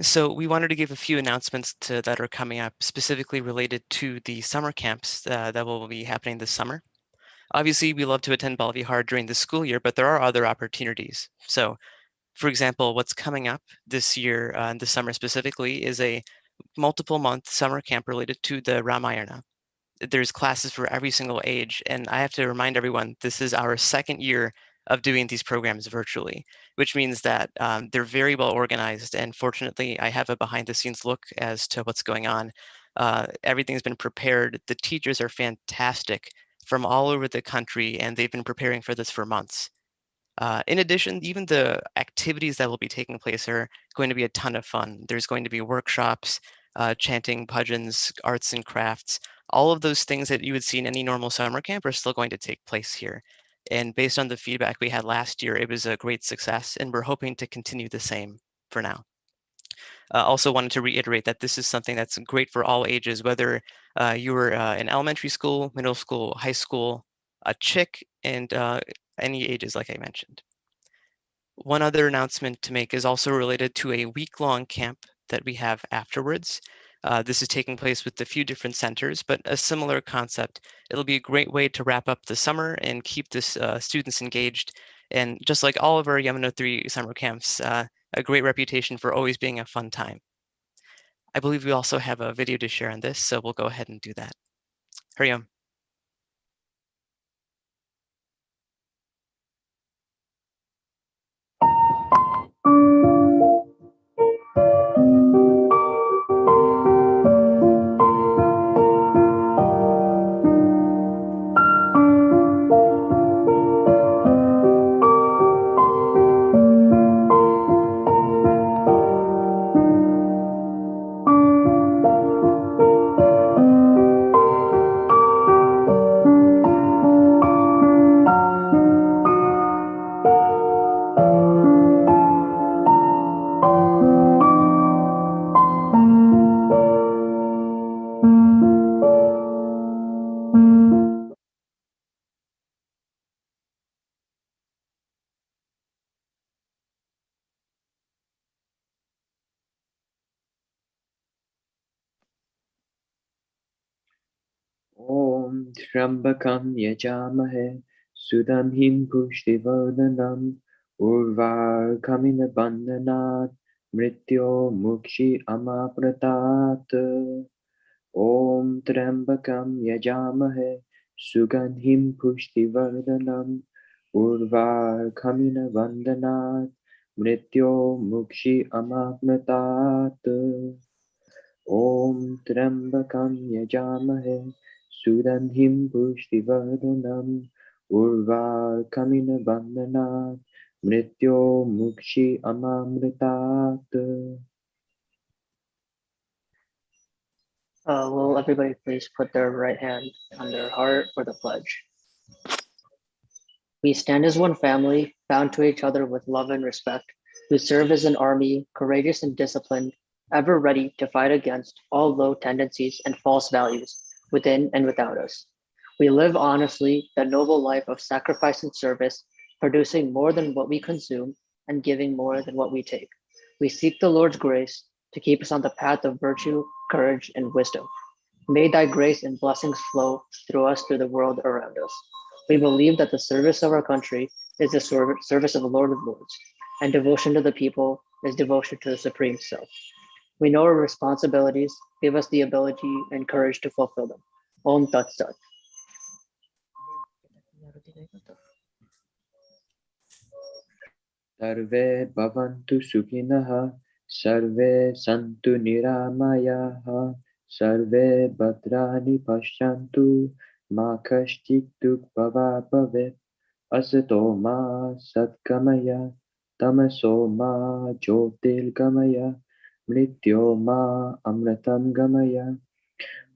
So we wanted to give a few announcements that are coming up, specifically related to the summer camps that will be happening this summer. Obviously, we love to attend Bal Vihar during the school year, but there are other opportunities. So, for example, what's coming up this year, this summer specifically, is a multiple-month summer camp related to the Ramayana. There's classes for every single age, and I have to remind everyone, this is our second year of doing these programs virtually, which means that they're very well organized. And fortunately, I have a behind the scenes look as to what's going on. Everything's been prepared. The teachers are fantastic from all over the country, and they've been preparing for this for months. In addition, even the activities that will be taking place are going to be a ton of fun. There's going to be workshops, chanting, bhajans, arts and crafts. All of those things that you would see in any normal summer camp are still going to take place here. And based on the feedback we had last year, it was a great success, and we're hoping to continue the same for now. Also wanted to reiterate that this is something that's great for all ages, whether you were in elementary school, middle school, high school, a CHIC, and any ages like I mentioned. One other announcement to make is also related to a week-long camp that we have afterwards. This is taking place with a few different centers, but a similar concept. It'll be a great way to wrap up the summer and keep this students engaged. And just like all of our Yamano 3 summer camps, a great reputation for always being a fun time. I believe we also have a video to share on this, so we'll go ahead and do that. Hariom. ॐ त्र्यम्बकं यजामहे सुगन्धिं पुष्टिवर्धनम् उर्वारुकमिमबन्धनात् मृत्योर्मुक्षीयमामृतात् ॐ त्र्यम्बकं यजामहे सुगन्धिं पुष्टिवर्धनम् उर्वारुकमिमबन्धनात् मृत्योर्मुक्षीयमामृतात् ॐ त्र्यम्बकं यजामहे सुगन्धिं पुष्टिवर्धनम् उर्वारुकमिमबन्धनात् मृत्योर्मुक्षीयमामृतात् Will everybody please put their right hand on their heart for the pledge? We stand as one family, bound to each other with love and respect. We serve as an army, courageous and disciplined, ever ready to fight against all low tendencies and false values within and without us. We live honestly the noble life of sacrifice and service, producing more than what we consume and giving more than what we take. We seek the Lord's grace to keep us on the path of virtue, courage, and wisdom. May thy grace and blessings flow through us through the world around us. We believe that the service of our country is the service of the Lord of Lords, and devotion to the people is devotion to the Supreme Self. We know our responsibilities, give us the ability and courage to fulfill them. Om Tat Sat. Sarve bhavantu sukhinah, sarve santu niramayah, sarve bhadrani pashyantu, ma kashchit bhavet, asato ma satgamaya, tamaso ma jyotirgamaya, mrityo ma amritam gamaya.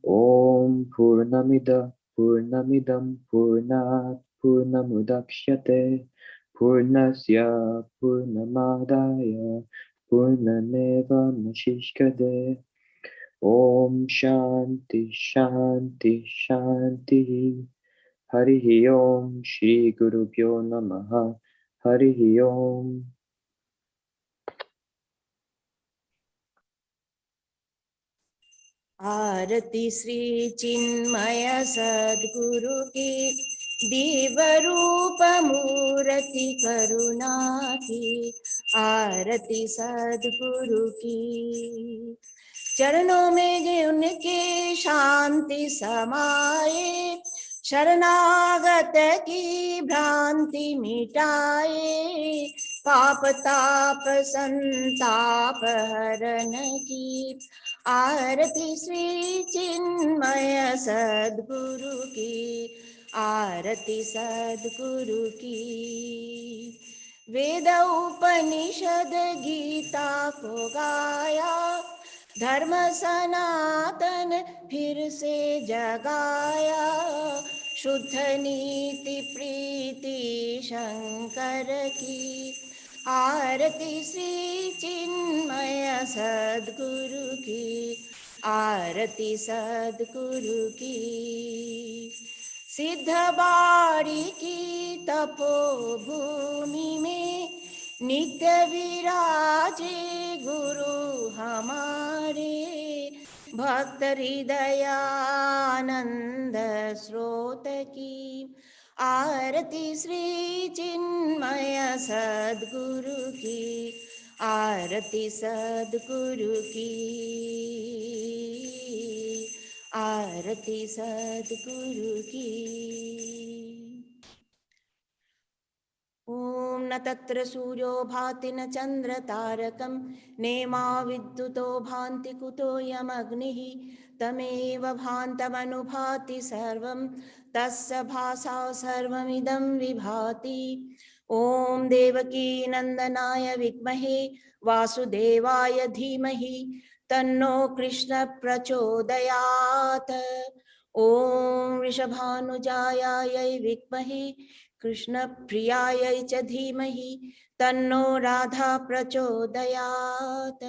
Om Purnamida Purnamidam Purnat Purnamudakshate Purnasya Purnamadaya Purnameva Mashishkade. Om Shanti Shanti Shanti. Harihi Om Shri Gurubhyo Namaha. Harihi Om. आरती श्री चिन्मय सद्गुरु की दीव रूप मूर्ति करुणा की आरती सद्गुरु की चरणों में उनके शांति समाये शरणागत की भ्रांति मिटाए पाप ताप संताप हरण की आरती श्री चिन्मय सद्गुरु की आरती सद्गुरु की वेद उपनिषद गीता को गाया धर्म सनातन फिर से जगाया शुद्ध नीति प्रीति शंकर की आरती श्री चिन्मय सद्गुरु की आरती सद्गुरु की सिद्ध बाड़ी की तपोभूमि में नित्य विराजे गुरु हमारे भक्त हृदयानंद स्रोत की आरती श्री चिन्मय सद्गुरु की आरती सद्गुरु की आरती सद्गुरु की। ॐ न तत्र सूर्यो भाति न चन्द्र तारकं नेमा विद्युतो भान्ति कुतो यमग्निः तमेव भान्तमनुभाति सर्वं तस्य भासा सर्वमिदं विभाति। ॐ देवकी नन्दनाय विद्महे वासुदेवाय धीमहि तन्नो कृष्ण प्रचोदयात्। ॐ वृषभानुजायायै विद्महे कृष्णप्रियायै च धीमहि तन्नो राधा प्रचोदयात्।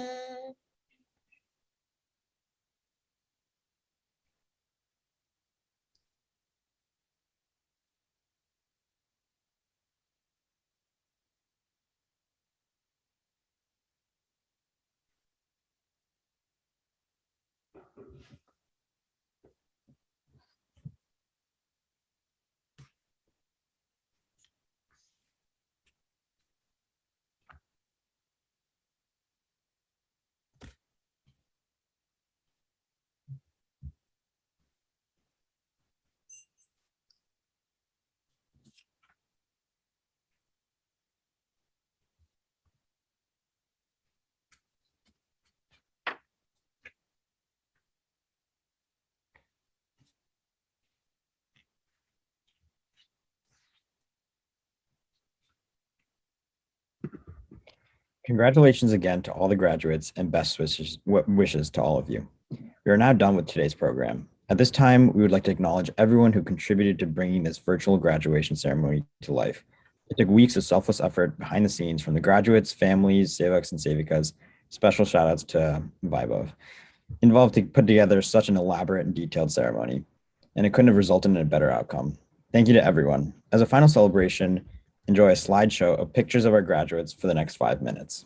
Congratulations again to all the graduates and best wishes to all of you. We are now done with today's program. At this time, we would like to acknowledge everyone who contributed to bringing this virtual graduation ceremony to life. It took weeks of selfless effort behind the scenes from the graduates, families, sevaks, and sevikas. Special shout outs to Vaibhav, involved to put together such an elaborate and detailed ceremony, and it couldn't have resulted in a better outcome. Thank you to everyone. As a final celebration, enjoy a slideshow of pictures of our graduates for the next 5 minutes.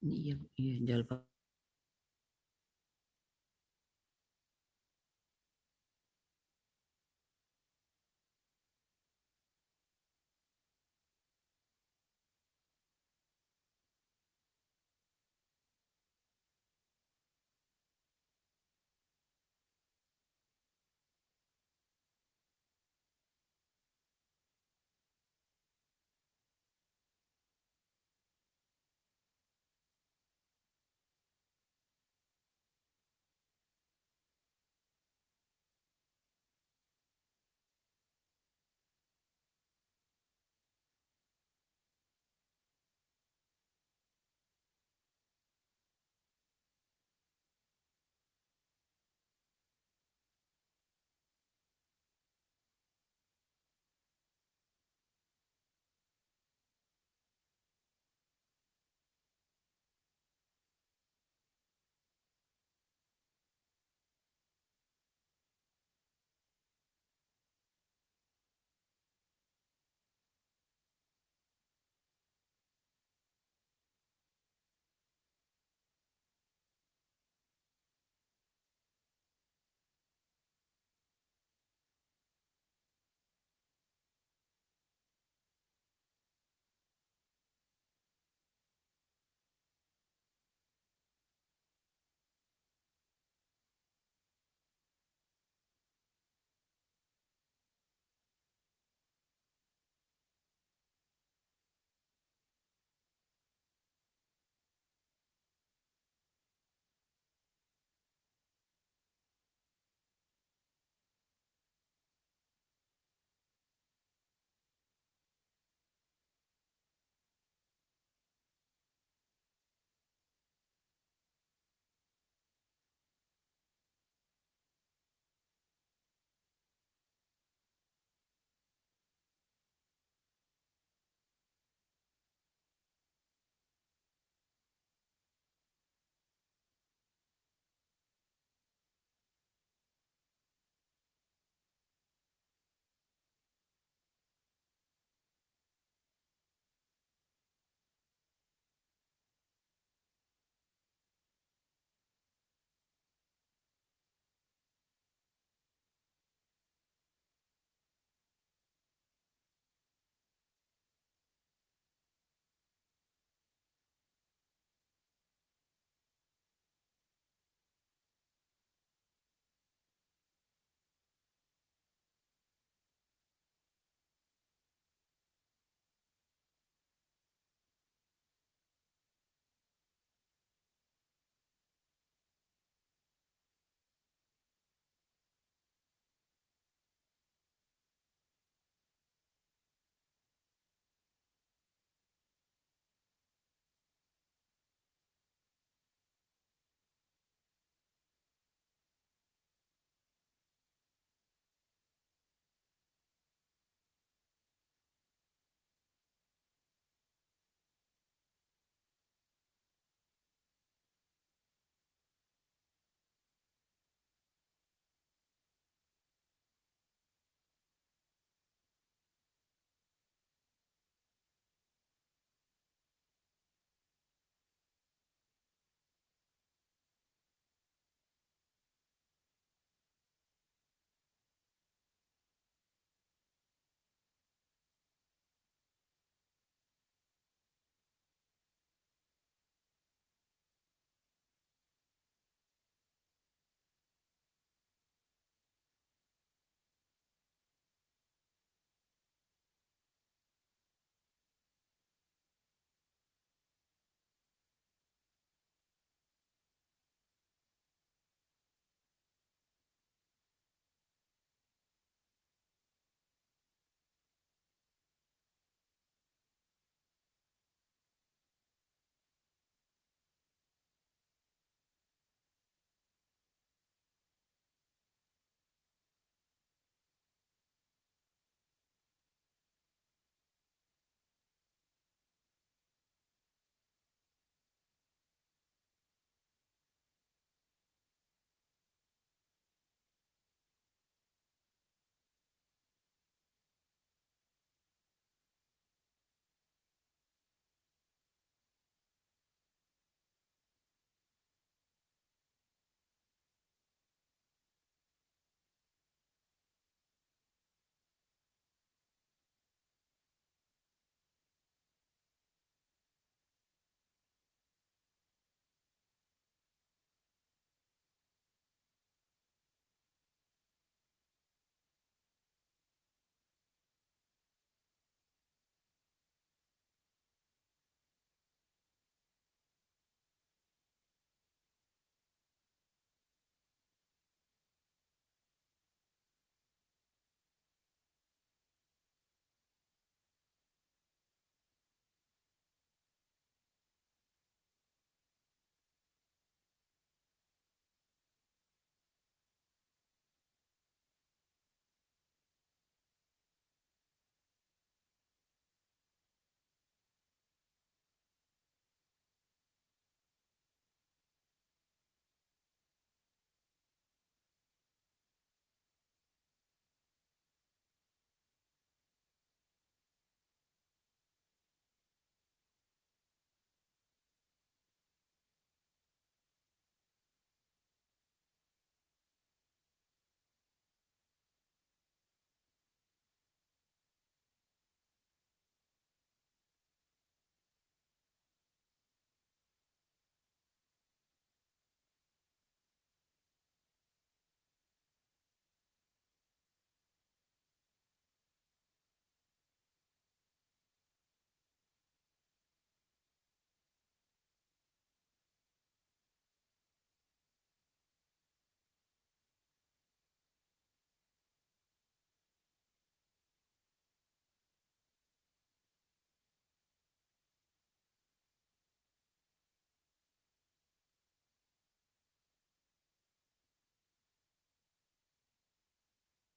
Iya, iya,